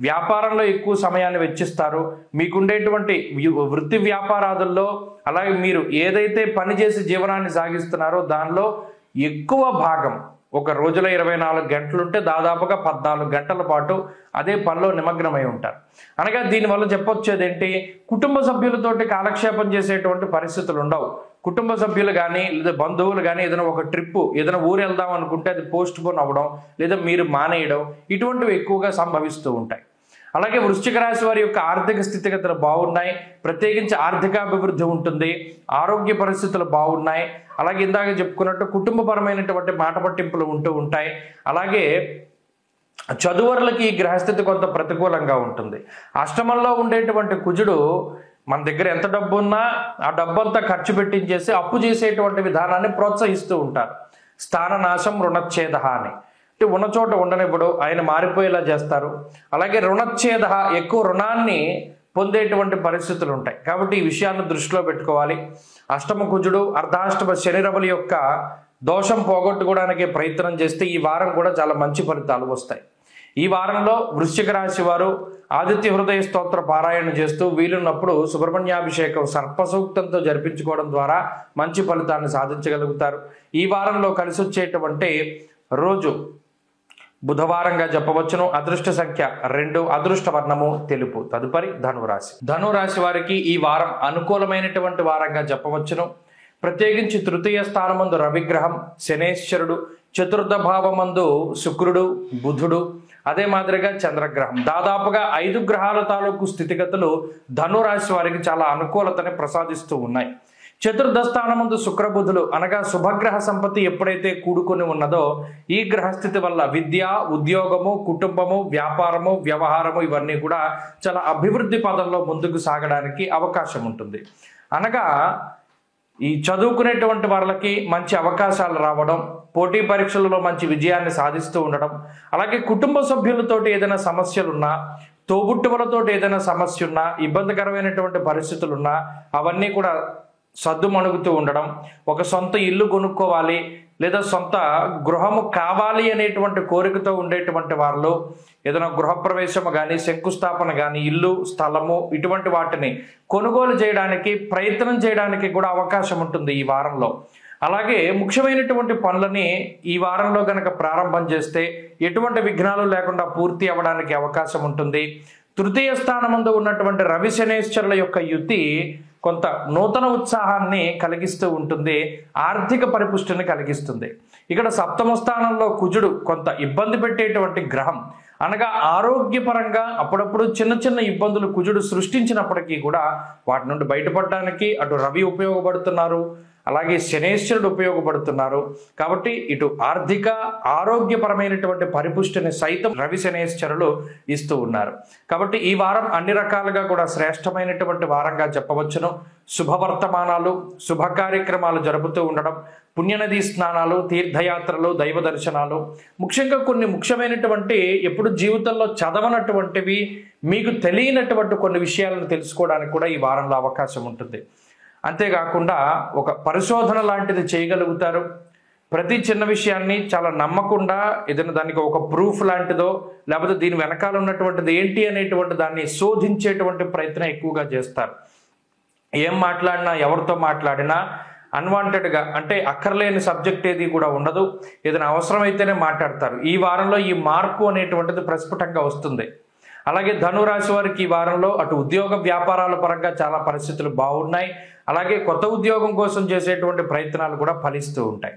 వ్యాపారంలో ఎక్కువ సమయాన్ని వెచ్చిస్తారు. మీకుండేటువంటి వృత్తి వ్యాపారాదుల్లో అలాగే మీరు ఏదైతే పని చేసి జీవనాన్ని సాగిస్తున్నారో దానిలో ఎక్కువ భాగం, ఒక రోజులో 24 గంటలుంటే దాదాపుగా 14 గంటల పాటు అదే పనిలో నిమగ్నమై ఉంటారు. అనగా దీనివల్ల చెప్పొచ్చేది ఏంటి, కుటుంబ సభ్యులతోటి కాలక్షేపం చేసేటువంటి పరిస్థితులు ఉండవు. కుటుంబ సభ్యులు కానీ లేదా బంధువులు కానీ ఏదైనా ఒక ట్రిప్పు, ఏదైనా ఊరు వెళ్దాం అనుకుంటే అది పోస్ట్ పోన్ అవ్వడం, లేదా మీరు మానేయడం, ఇటువంటివి ఎక్కువగా సంభవిస్తూ ఉంటాయి. అలాగే వృశ్చిక రాశి వారి యొక్క ఆర్థిక స్థితిగతులు బాగున్నాయి. ప్రత్యేకించి ఆర్థికాభివృద్ధి ఉంటుంది. ఆరోగ్య పరిస్థితులు బాగున్నాయి. అలాగే ఇందాక చెప్పుకున్నట్టు కుటుంబపరమైనటువంటి మాట పట్టింపులు ఉంటూ ఉంటాయి. అలాగే చదువరులకి ఈ గ్రహస్థితి కొంత ప్రతికూలంగా ఉంటుంది. అష్టమంలో ఉండేటువంటి కుజుడు మన దగ్గర ఎంత డబ్బు ఉన్నా ఆ డబ్బంతా ఖర్చు పెట్టించేసి అప్పు చేసేటువంటి విధానాన్ని ప్రోత్సహిస్తూ ఉంటారు. స్థాననాశం రుణచ్ఛేద అని, అంటే ఉన్న చోట ఉండనివ్వడు, ఆయన మారిపోయేలా చేస్తారు. అలాగే రుణచ్ఛేద, ఎక్కువ రుణాన్ని పొందేటువంటి పరిస్థితులు ఉంటాయి. కాబట్టి ఈ విషయాన్ని దృష్టిలో పెట్టుకోవాలి. అష్టమ కుజుడు, అర్ధాష్టమ శనిరవుల యొక్క దోషం పోగొట్టుకోవడానికి ప్రయత్నం చేస్తే ఈ వారం కూడా చాలా మంచి ఫలితాలు వస్తాయి. ఈ వారంలో వృశ్చిక రాశి వారు ఆదిత్య హృదయ స్తోత్ర పారాయణ చేస్తూ వీలున్నప్పుడు సుబ్రహ్మణ్యాభిషేకం సర్పసూక్తంతో జరిపించుకోవడం ద్వారా మంచి ఫలితాన్ని సాధించగలుగుతారు. ఈ వారంలో కలిసి వచ్చేటువంటి రోజు బుధవారంగా చెప్పవచ్చును. అదృష్ట సంఖ్య 2, అదృష్ట వర్ణము తెలుపు. తదుపరి ధనురాశి. ధనురాశి వారికి ఈ వారం అనుకూలమైనటువంటి వారంగా చెప్పవచ్చును. ప్రత్యేకించి తృతీయ స్థానమందు రవిగ్రహం, శనేశ్వరుడు, చతుర్థ భావమందు శుక్రుడు, బుధుడు, అదే మాదిరిగా చంద్రగ్రహం, దాదాపుగా 5 గ్రహాల తాలూకు స్థితిగతులు ధనురాశి వారికి చాలా అనుకూలతని ప్రసాదిస్తూ ఉన్నాయి. చతుర్థ స్థానమందు శుక్రబుధులు అనగా శుభగ్రహ సంపత్తి ఎప్పుడైతే కూడుకొని ఉన్నదో ఈ గ్రహస్థితి వల్ల విద్య, ఉద్యోగము, కుటుంబము, వ్యాపారము, వ్యవహారము ఇవన్నీ కూడా చాలా అభివృద్ధి పదంలో ముందుకు సాగడానికి అవకాశం ఉంటుంది. అనగా ఈ చదువుకునేటువంటి వాళ్ళకి మంచి అవకాశాలు రావడం, పోటీ పరీక్షలలో మంచి విజయాన్ని సాధిస్తూ ఉండడం, అలాగే కుటుంబ సభ్యులతోటి ఏదైనా సమస్యలున్నా, తోబుట్టువులతోటి ఏదైనా సమస్య ఉన్నా, ఇబ్బందికరమైనటువంటి పరిస్థితులున్నా అవన్నీ కూడా సద్దుమణుగుతూ ఉండడం, ఒక సొంత ఇల్లు కొనుక్కోవాలి లేదా సొంత గృహము కావాలి అనేటువంటి కోరికతో ఉండేటువంటి వాళ్ళు ఏదైనా గృహప్రవేశము కానీ, శంకుస్థాపన కానీ, ఇల్లు, స్థలము ఇటువంటి వాటిని కొనుగోలు చేయడానికి ప్రయత్నం చేయడానికి కూడా అవకాశం ఉంటుంది ఈ వారంలో. అలాగే ముఖ్యమైనటువంటి పనులని ఈ వారంలో కనుక ప్రారంభం చేస్తే ఎటువంటి విఘ్నాలు లేకుండా పూర్తి అవ్వడానికి అవకాశం ఉంటుంది. తృతీయ స్థానమందు ఉన్నటువంటి రవి శనేశ్వరుల యొక్క యుతి కొంత నూతన ఉత్సాహాన్ని కలిగిస్తూ ఉంటుంది, ఆర్థిక పరిపుష్టిని కలిగిస్తుంది. ఇక్కడ సప్తమ స్థానంలో కుజుడు కొంత ఇబ్బంది పెట్టేటువంటి గ్రహం. అనగా ఆరోగ్యపరంగా అప్పుడప్పుడు చిన్న చిన్న ఇబ్బందులు కుజుడు సృష్టించినప్పటికీ కూడా వాటి నుండి బయటపడడానికి అటు రవి ఉపయోగపడుతున్నారు, అలాగే శనేశ్వరుడు ఉపయోగపడుతున్నారు. కాబట్టి ఇటు ఆర్థిక ఆరోగ్యపరమైనటువంటి పరిపుష్టిని సైతం రవి శనేశ్వరులు ఇస్తూ ఉన్నారు. కాబట్టి ఈ వారం అన్ని రకాలుగా కూడా శ్రేష్టమైనటువంటి వారంగా చెప్పవచ్చును. శుభవర్తమానాలు, శుభ కార్యక్రమాలు జరుపుతూ ఉండడం, పుణ్యనదీ స్నానాలు, తీర్థయాత్రలు, దైవ దర్శనాలు, ముఖ్యంగా కొన్ని ముఖ్యమైనటువంటి ఎప్పుడు జీవితంలో చదవనటువంటివి, మీకు తెలియనటువంటి కొన్ని విషయాలను తెలుసుకోవడానికి కూడా ఈ వారంలో అవకాశం ఉంటుంది. అంతేకాకుండా ఒక పరిశోధన లాంటిది చేయగలుగుతారు. ప్రతి చిన్న విషయాన్ని చాలా నమ్మకుండా ఏదైనా దానికి ఒక ప్రూఫ్ లాంటిదో లేకపోతే దీని వెనకాల ఉన్నటువంటిది ఏంటి అనేటువంటి దాన్ని శోధించేటువంటి ప్రయత్నం ఎక్కువగా చేస్తారు. ఏం మాట్లాడినా, ఎవరితో మాట్లాడినా అన్వాంటెడ్గా అంటే అక్కర్లేని సబ్జెక్ట్ ఏది కూడా ఉండదు, ఏదైనా అవసరమైతేనే మాట్లాడతారు. ఈ వారంలో ఈ మార్పు అనేటువంటిది ప్రస్ఫుటంగా వస్తుంది. అలాగే ధనురాశి వారికి ఈ వారంలో అటు ఉద్యోగ వ్యాపారాల పరంగా చాలా పరిస్థితులు బాగున్నాయి. అలాగే కొత్త ఉద్యోగం కోసం చేసేటువంటి ప్రయత్నాలు కూడా ఫలిస్తూ ఉంటాయి.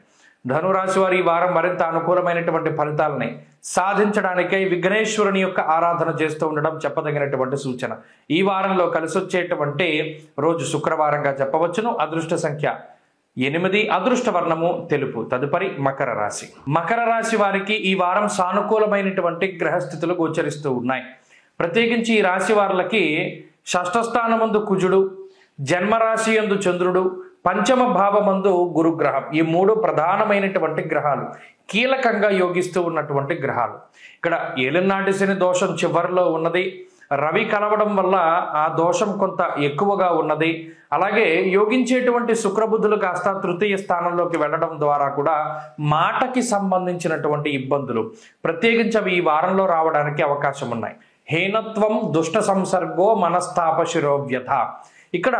ధనురాశి వారు ఈ వారం మరింత అనుకూలమైనటువంటి ఫలితాలని సాధించడానికై విఘ్నేశ్వరుని యొక్క ఆరాధన చేస్తూ ఉండడం చెప్పదగినటువంటి సూచన. ఈ వారంలో కలిసి వచ్చేటువంటి రోజు శుక్రవారంగా చెప్పవచ్చును. అదృష్ట సంఖ్య 8, అదృష్ట వర్ణము తెలుపు. తదుపరి మకర రాశి. మకర రాశి వారికి ఈ వారం సానుకూలమైనటువంటి గ్రహస్థితులు గోచరిస్తూ ఉన్నాయి. ప్రత్యేకించి ఈ రాశి వారికి షష్ఠ స్థానమందు కుజుడు, జన్మరాశి యందు చంద్రుడు, పంచమ భావమందు గురుగ్రహం, ఈ 3 ప్రధానమైనటువంటి గ్రహాలు కీలకంగా యోగిస్తూ ఉన్నటువంటి గ్రహాలు. ఇక్కడ ఏలినాటి శని దోషం చివరిలో ఉన్నది. రవి కలవడం వల్ల ఆ దోషం కొంత ఎక్కువగా ఉన్నది. అలాగే యోగించేటువంటి శుక్రబుద్ధులు కాస్త తృతీయ స్థానంలోకి వెళ్ళడం ద్వారా కూడా మాటకి సంబంధించినటువంటి ఇబ్బందులు ప్రత్యేకించి అవి ఈ వారంలో రావడానికి అవకాశం ఉన్నాయి. హీనత్వం, దుష్ట సంసర్గో, మనస్తాప శిరోవ్యథ. ఇక్కడ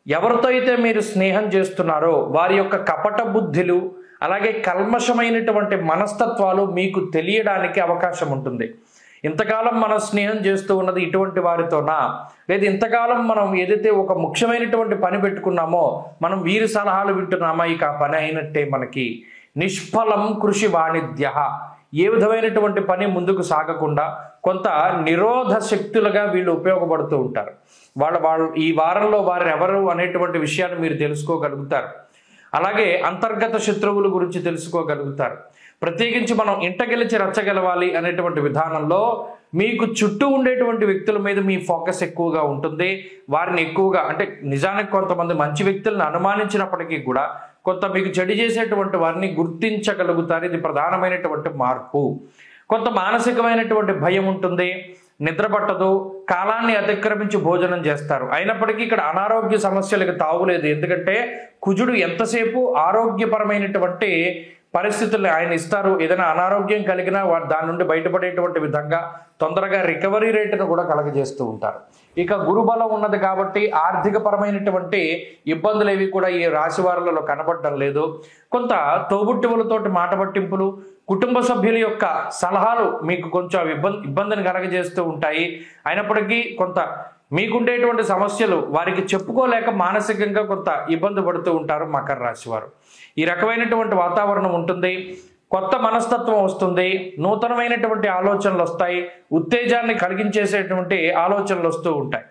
ఎవరితో అయితే మీరు స్నేహం చేస్తున్నారో వారి యొక్క కపట బుద్ధులు అలాగే కల్మషమైనటువంటి మనస్తత్వాలు మీకు తెలియడానికి అవకాశం ఉంటుంది. ఇంతకాలం మనం స్నేహం చేస్తూ ఉన్నది ఇటువంటి వారితోనా, లేదా ఇంతకాలం మనం ఏదైతే ఒక ముఖ్యమైనటువంటి పని పెట్టుకున్నామో మనం వీరి సలహాలు వింటున్నామా, ఇక ఆ పని అయినట్టే మనకి. నిష్ఫలం కృషి వాణిజ్య, ఏ విధమైనటువంటి పని ముందుకు సాగకుండా కొంత నిరోధ శక్తులుగా వీళ్ళు ఉపయోగపడుతూ ఉంటారు. వాళ్ళు ఈ వారంలో వారు ఎవరు అనేటువంటి విషయాన్ని మీరు తెలుసుకోగలుగుతారు. అలాగే అంతర్గత శత్రువుల గురించి తెలుసుకోగలుగుతారు. ప్రత్యేకించి మనం ఇంట గెలిచి రచ్చగలవాలి అనేటువంటి విధానంలో మీకు చుట్టూ ఉండేటువంటి వ్యక్తుల మీద మీ ఫోకస్ ఎక్కువగా ఉంటుంది. వారిని ఎక్కువగా అంటే నిజానికి కొంతమంది మంచి వ్యక్తులను అనుమానించినప్పటికీ కూడా కొంత మీకు చెడు చేసేటువంటి వారిని గుర్తించగలుగుతారు. ఇది ప్రధానమైనటువంటి మార్పు. కొంత మానసికమైనటువంటి భయం ఉంటుంది, నిద్ర పట్టదు, కాలాన్ని అతిక్రమించి భోజనం చేస్తారు. అయినప్పటికీ ఇక్కడ అనారోగ్య సమస్యలకు తావులేదు. ఎందుకంటే కుజుడు ఎంతసేపు ఆరోగ్యపరమైనటువంటి పరిస్థితుల్ని ఆయన ఇస్తారు. ఏదైనా అనారోగ్యం కలిగినా దాని నుండి బయటపడేటువంటి విధంగా తొందరగా రికవరీ రేటును కూడా కలగజేస్తూ ఉంటారు. ఇక గురుబలం ఉన్నది కాబట్టి ఆర్థిక పరమైనటువంటి ఇబ్బందులు ఏవి కూడా ఈ రాశి వారులలో కనబడడం లేదు. కొంత తోబుట్టువులతోటి మాట పట్టింపులు, కుటుంబ సభ్యుల యొక్క సలహాలు మీకు కొంచెం ఇబ్బందిని కలగజేస్తూ ఉంటాయి. అయినప్పటికీ కొంత మీకుండేటువంటి సమస్యలు వారికి చెప్పుకోలేక మానసికంగా కొంత ఇబ్బంది పడుతూ ఉంటారు మకర రాశి వారు. ఈ రకమైనటువంటి వాతావరణం ఉంటుంది. కొత్త మనస్తత్వం వస్తుంది, నూతనమైనటువంటి ఆలోచనలు వస్తాయి, ఉత్తేజాన్ని కలిగించేసేటువంటి ఆలోచనలు వస్తూ ఉంటాయి.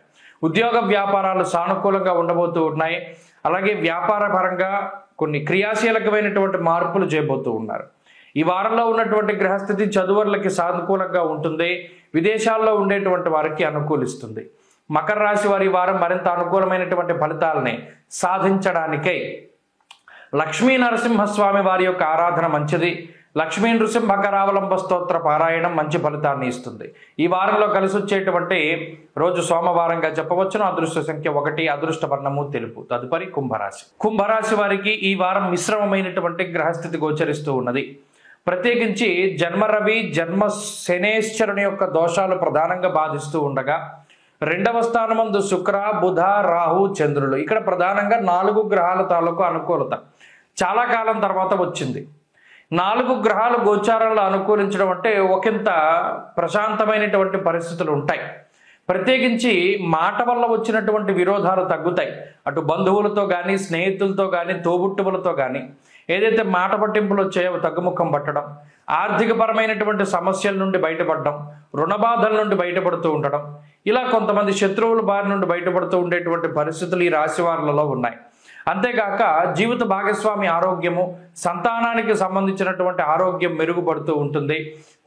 ఉద్యోగ వ్యాపారాలు సానుకూలంగా ఉండబోతూ ఉన్నాయి. అలాగే వ్యాపార పరంగా కొన్ని క్రియాశీలకమైనటువంటి మార్పులు చేయబోతూ ఉన్నారు. ఈ వారంలో ఉన్నటువంటి గ్రహస్థితి చదువర్లకి సానుకూలంగా ఉంటుంది. విదేశాల్లో ఉండేటువంటి వారికి అనుకూలిస్తుంది. మకర రాశి వారి వారం మరింత అనుకూలమైనటువంటి ఫలితాలని సాధించడానికై లక్ష్మీ నరసింహస్వామి వారి యొక్క ఆరాధన మంచిది. లక్ష్మీ నృసింహకరావలంబ స్తోత్ర పారాయణం మంచి ఫలితాన్ని ఇస్తుంది. ఈ వారంలో కలిసి వచ్చేటువంటి రోజు సోమవారంగా చెప్పవచ్చును. అదృష్ట సంఖ్య 1, అదృష్ట వర్ణము తెలుపు. తదుపరి కుంభరాశి. కుంభరాశి వారికి ఈ వారం మిశ్రమమైనటువంటి గ్రహస్థితి గోచరిస్తూ ఉన్నది. ప్రత్యేకించి జన్మ రవి, జన్మ శనేశ్వరుని యొక్క దోషాలు ప్రధానంగా బాధిస్తూ ఉండగా 2వ స్థానమందు శుక్ర, బుధ, రాహు, చంద్రులు. ఇక్కడ ప్రధానంగా 4 గ్రహాల తాలూకు అనుకూలత చాలా కాలం తర్వాత వచ్చింది. 4 గ్రహాలు గోచారంలో అనుకూలించడం అంటే ఒకంత ప్రశాంతమైనటువంటి పరిస్థితులు ఉంటాయి. ప్రత్యేకించి మాట వల్ల వచ్చినటువంటి విరోధాలు తగ్గుతాయి. అటు బంధువులతో కానీ, స్నేహితులతో కానీ, తోబుట్టువులతో కానీ ఏదైతే మాట పట్టింపులు వచ్చాయో తగ్గుముఖం పట్టడం, ఆర్థికపరమైనటువంటి సమస్యల నుండి బయటపడడం, రుణబాధల నుండి బయటపడుతూ ఉండడం, ఇలా కొంతమంది శత్రువుల బారి నుండి బయటపడుతూ ఉండేటువంటి పరిస్థితులు ఈ రాశి వారులలో ఉన్నాయి. అంతేగాక జీవిత భాగస్వామి ఆరోగ్యము, సంతానానికి సంబంధించినటువంటి ఆరోగ్యం మెరుగుపడుతూ ఉంటుంది.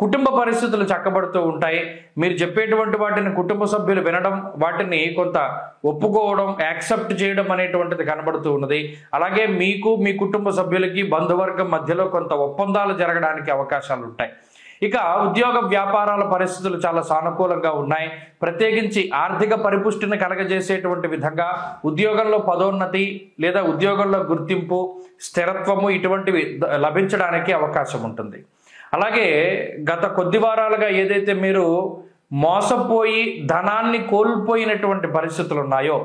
కుటుంబ పరిస్థితులు చక్కబడుతూ ఉంటాయి. మీరు చెప్పేటువంటి వాటిని కుటుంబ సభ్యులు వినడం, వాటిని కొంత ఒప్పుకోవడం, యాక్సెప్ట్ చేయడం అనేటువంటిది కనబడుతూ ఉన్నది. అలాగే మీకు, మీ కుటుంబ సభ్యులకి, బంధువర్గం మధ్యలో కొంత ఒప్పందాలు జరగడానికి అవకాశాలు ఉంటాయి. ఇక ఉద్యోగ వ్యాపారాల పరిస్థితులు చాలా సానుకూలంగా ఉన్నాయి. ప్రత్యేకించి ఆర్థిక పరిపుష్టిని కలగజేసేటువంటి విధంగా ఉద్యోగంలో పదోన్నతి లేదా ఉద్యోగంలో గుర్తింపు, స్థిరత్వము ఇటువంటివి లభించడానికి అవకాశం ఉంటుంది. అలాగే గత కొద్ది వారాలుగా ఏదైతే మీరు మోసపోయి ధనాన్ని కోల్పోయినటువంటి పరిస్థితులు ఉన్నాయో,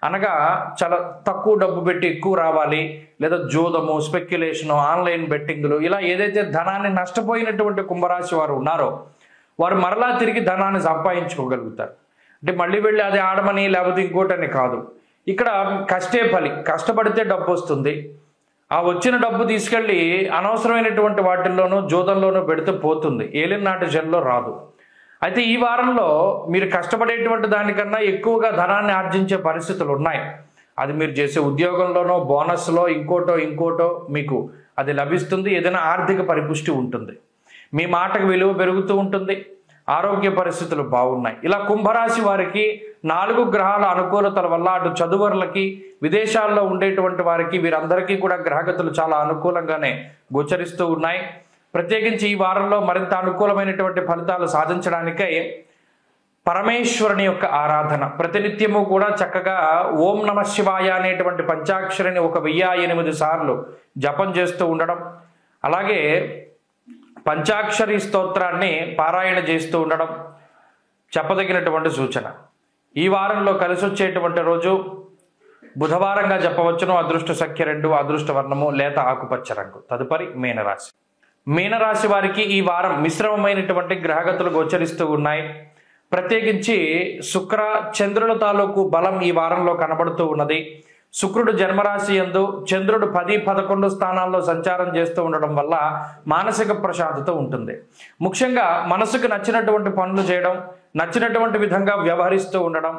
అనగా చాలా తక్కువ డబ్బు పెట్టి ఎక్కువ రావాలి, లేదా జూదము, స్పెక్యులేషను, ఆన్లైన్ బెట్టింగ్లు, ఇలా ఏదైతే ధనాన్ని నష్టపోయినటువంటి కుంభరాశి వారు ఉన్నారో వారు మరలా తిరిగి ధనాన్ని సంపాదించుకోగలుగుతారు. అంటే మళ్ళీ వెళ్ళి అది ఆడమని లేకపోతే ఇంకోటని కాదు. ఇక్కడ కష్టే ఫలి, కష్టపడితే డబ్బు వస్తుంది. ఆ వచ్చిన డబ్బు తీసుకెళ్ళి అనవసరమైనటువంటి వాటిల్లోనూ జూదంలోనూ పెడితే పోతుంది, ఏలినాటి జన్లో రాదు. అయితే ఈ వారంలో మీరు కష్టపడేటువంటి దానికన్నా ఎక్కువగా ధనాన్ని ఆర్జించే పరిస్థితులు ఉన్నాయి. అది మీరు చేసే ఉద్యోగంలోనో, బోనస్లో, ఇంకోటో మీకు అది లభిస్తుంది. ఏదైనా ఆర్థిక పరిపుష్టి ఉంటుంది. మీ మాటకు విలువ పెరుగుతూ ఉంటుంది. ఆరోగ్య పరిస్థితులు బాగున్నాయి. ఇలా కుంభరాశి వారికి 4 గ్రహాల అనుకూలతల వల్ల అటు చదువర్లకి, విదేశాల్లో ఉండేటువంటి వారికి, వీరందరికీ కూడా గ్రహగతులు చాలా అనుకూలంగానే గోచరిస్తూ ఉన్నాయి. ప్రత్యేకించి ఈ వారంలో మరింత అనుకూలమైనటువంటి ఫలితాలు సాధించడానికై పరమేశ్వరుని యొక్క ఆరాధన ప్రతినిత్యము కూడా చక్కగా ఓం నమ శివాయ అనేటువంటి పంచాక్షరిని 1008 సార్లు జపం చేస్తూ ఉండడం, అలాగే పంచాక్షరి స్తోత్రాన్ని పారాయణ చేస్తూ ఉండడం చెప్పదగినటువంటి సూచన. ఈ వారంలో కలిసి వచ్చేటువంటి రోజు బుధవారంగా చెప్పవచ్చును. అదృష్ట సంఖ్య 2, అదృష్ట వర్ణము లేత ఆకుపచ్చ రంగు. తదుపరి మీనరాశి. మీనరాశి వారికి ఈ వారం మిశ్రమమైనటువంటి గ్రహగతులు గోచరిస్తూ ఉన్నాయి. ప్రత్యేకించి శుక్ర, చంద్రుల తాలూకు బలం ఈ వారంలో కనబడుతూ ఉన్నది. శుక్రుడు జన్మరాశి యందు, చంద్రుడు 10, 11 స్థానాల్లో సంచారం చేస్తూ ఉండడం వల్ల మానసిక ప్రశాంతత ఉంటుంది. ముఖ్యంగా మనసుకు నచ్చినటువంటి పనులు చేయడం, నచ్చినటువంటి విధంగా వ్యవహరిస్తూ ఉండడం,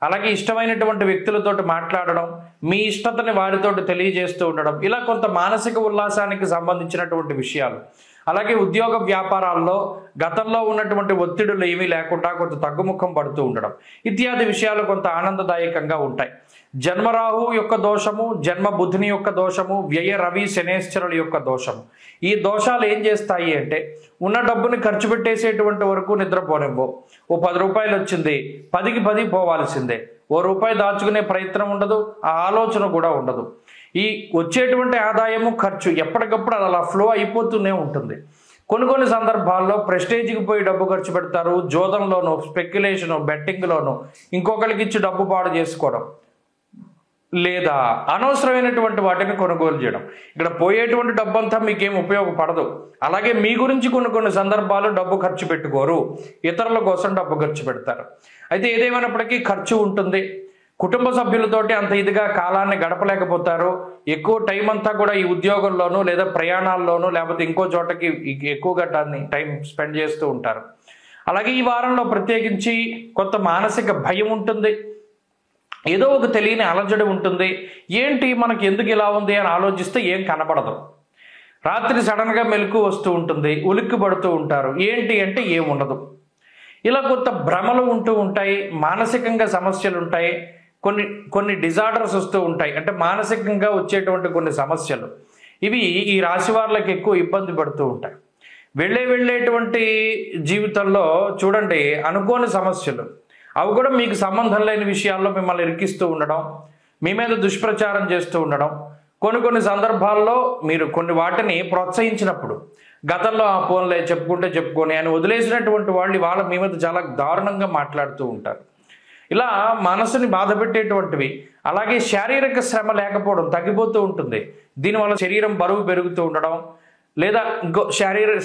అలాగే ఇష్టమైనటువంటి వ్యక్తులతోటి మాట్లాడడం, మీ ఇష్టతని వారితోటి తెలియజేస్తూ ఉండడం, ఇలా కొంత మానసిక ఉల్లాసానికి సంబంధించినటువంటి విషయాలు. అలాగే ఉద్యోగ వ్యాపారాల్లో గతంలో ఉన్నటువంటి ఒత్తిడులు ఏమీ లేకుండా కొంత తగ్గుముఖం పడుతూ ఉండడం ఇత్యాది విషయాలు కొంత ఆనందదాయకంగా ఉంటాయి. జన్మరాహు యొక్క దోషము, జన్మ బుధుని యొక్క దోషము, వ్యయ రవి శనేశ్వరుల యొక్క దోషము. ఈ దోషాలు ఏం చేస్తాయి అంటే ఉన్న డబ్బుని ఖర్చు పెట్టేసేటువంటి వరకు నిద్రపోనివ్వు. ఓ 10 రూపాయలు వచ్చింది, 10కి 10 పోవాల్సిందే. ₹1 దాచుకునే ప్రయత్నం ఉండదు, ఆ ఆలోచన కూడా ఉండదు. ఈ వచ్చేటువంటి ఆదాయము ఖర్చు ఎప్పటికప్పుడు అలా ఫ్లో అయిపోతూనే ఉంటుంది. కొన్ని సందర్భాల్లో ప్రెస్టేజ్కి పోయి డబ్బు ఖర్చు పెడతారు. జోదంలోను, స్పెక్యులేషను, బెట్టింగ్లోను ఇంకొకరికి ఇచ్చి డబ్బు పాడు చేసుకోవడం, లేదా అనవసరమైనటువంటి వాటిని కొనుగోలు చేయడం. ఇక్కడ పోయేటువంటి డబ్బంతా మీకేం ఉపయోగపడదు. అలాగే మీ గురించి కొన్ని సందర్భాలు డబ్బు ఖర్చు పెట్టుకోరు, ఇతరుల కోసం డబ్బు ఖర్చు పెడతారు. అయితే ఏదేమైనప్పటికీ ఖర్చు ఉంటుంది. కుటుంబ సభ్యులతోటి అంత ఇదిగా కాలాన్ని గడపలేకపోతారు. ఎక్కువ టైం అంతా కూడా ఈ ఉద్యోగంలోనూ లేదా ప్రయాణాల్లోనూ లేకపోతే ఇంకో చోటకి ఎక్కువగా టైం స్పెండ్ చేస్తూ ఉంటారు. అలాగే ఈ వారంలో ప్రత్యేకించి కొంత మానసిక భయం ఉంటుంది. ఏదో ఒక తెలియని అలజడి ఉంటుంది. ఏంటి మనకి ఎందుకు ఇలా ఉంది అని ఆలోచిస్తే ఏం కనపడదు. రాత్రి సడన్గా మెలకు వస్తూ ఉంటుంది, ఉలిక్కి పడుతూ ఉంటారు. ఏంటి అంటే ఏముండదు. ఇలా కొంత భ్రమలు ఉంటూ ఉంటాయి, మానసికంగా సమస్యలు ఉంటాయి, కొన్ని డిజార్డర్స్ వస్తూ ఉంటాయి. అంటే మానసికంగా వచ్చేటువంటి కొన్ని సమస్యలు ఇవి ఈ రాశి వారికి ఎక్కువ ఇబ్బంది పడుతూ ఉంటాయి. వెళ్ళేటువంటి జీవితంలో చూడండి అనుకోని సమస్యలు, అవి కూడా మీకు సంబంధం లేని విషయాల్లో మిమ్మల్ని ఇరికిస్తూ ఉండడం, మీ మీద దుష్ప్రచారం చేస్తూ ఉండడం. కొన్ని సందర్భాల్లో మీరు కొన్ని వాటిని ప్రోత్సహించినప్పుడు గతంలో ఆ ఫోన్లే చెప్పుకొని అని వదిలేసినటువంటి వాళ్ళు వాళ్ళ మీ మీద చాలా దారుణంగా మాట్లాడుతూ ఉంటారు. ఇలా మనసుని బాధ పెట్టేటువంటివి. అలాగే శారీరక శ్రమ లేకపోవడం తగ్గిపోతూ ఉంటుంది. దీనివల్ల శరీరం బరువు పెరుగుతూ ఉండడం, లేదా ఇంకో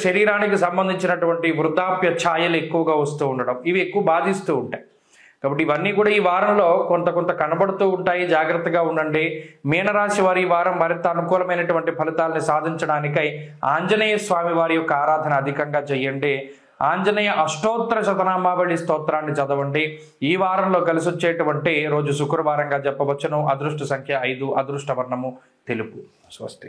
శరీరానికి సంబంధించినటువంటి వృద్ధాప్య ఛాయలు ఎక్కువగా వస్తూ ఉండడం, ఇవి ఎక్కువ బాధిస్తూ ఉంటాయి. కాబట్టి ఇవన్నీ కూడా ఈ వారంలో కొంత కనబడుతూ ఉంటాయి. జాగ్రత్తగా ఉండండి. మీనరాశి వారి ఈ వారం మరింత అనుకూలమైనటువంటి ఫలితాలని సాధించడానికై ఆంజనేయ స్వామి వారి యొక్క ఆరాధన అధికంగా చేయండి. ఆంజనేయ అష్టోత్తర శతనామావళి స్తోత్రాన్ని చదవండి. ఈ వారంలో కలిసి వచ్చేటువంటి రోజు శుక్రవారంగా చెప్పవచ్చును. అదృష్ట సంఖ్య 5, అదృష్ట వర్ణము తెలుపు. స్వస్తి.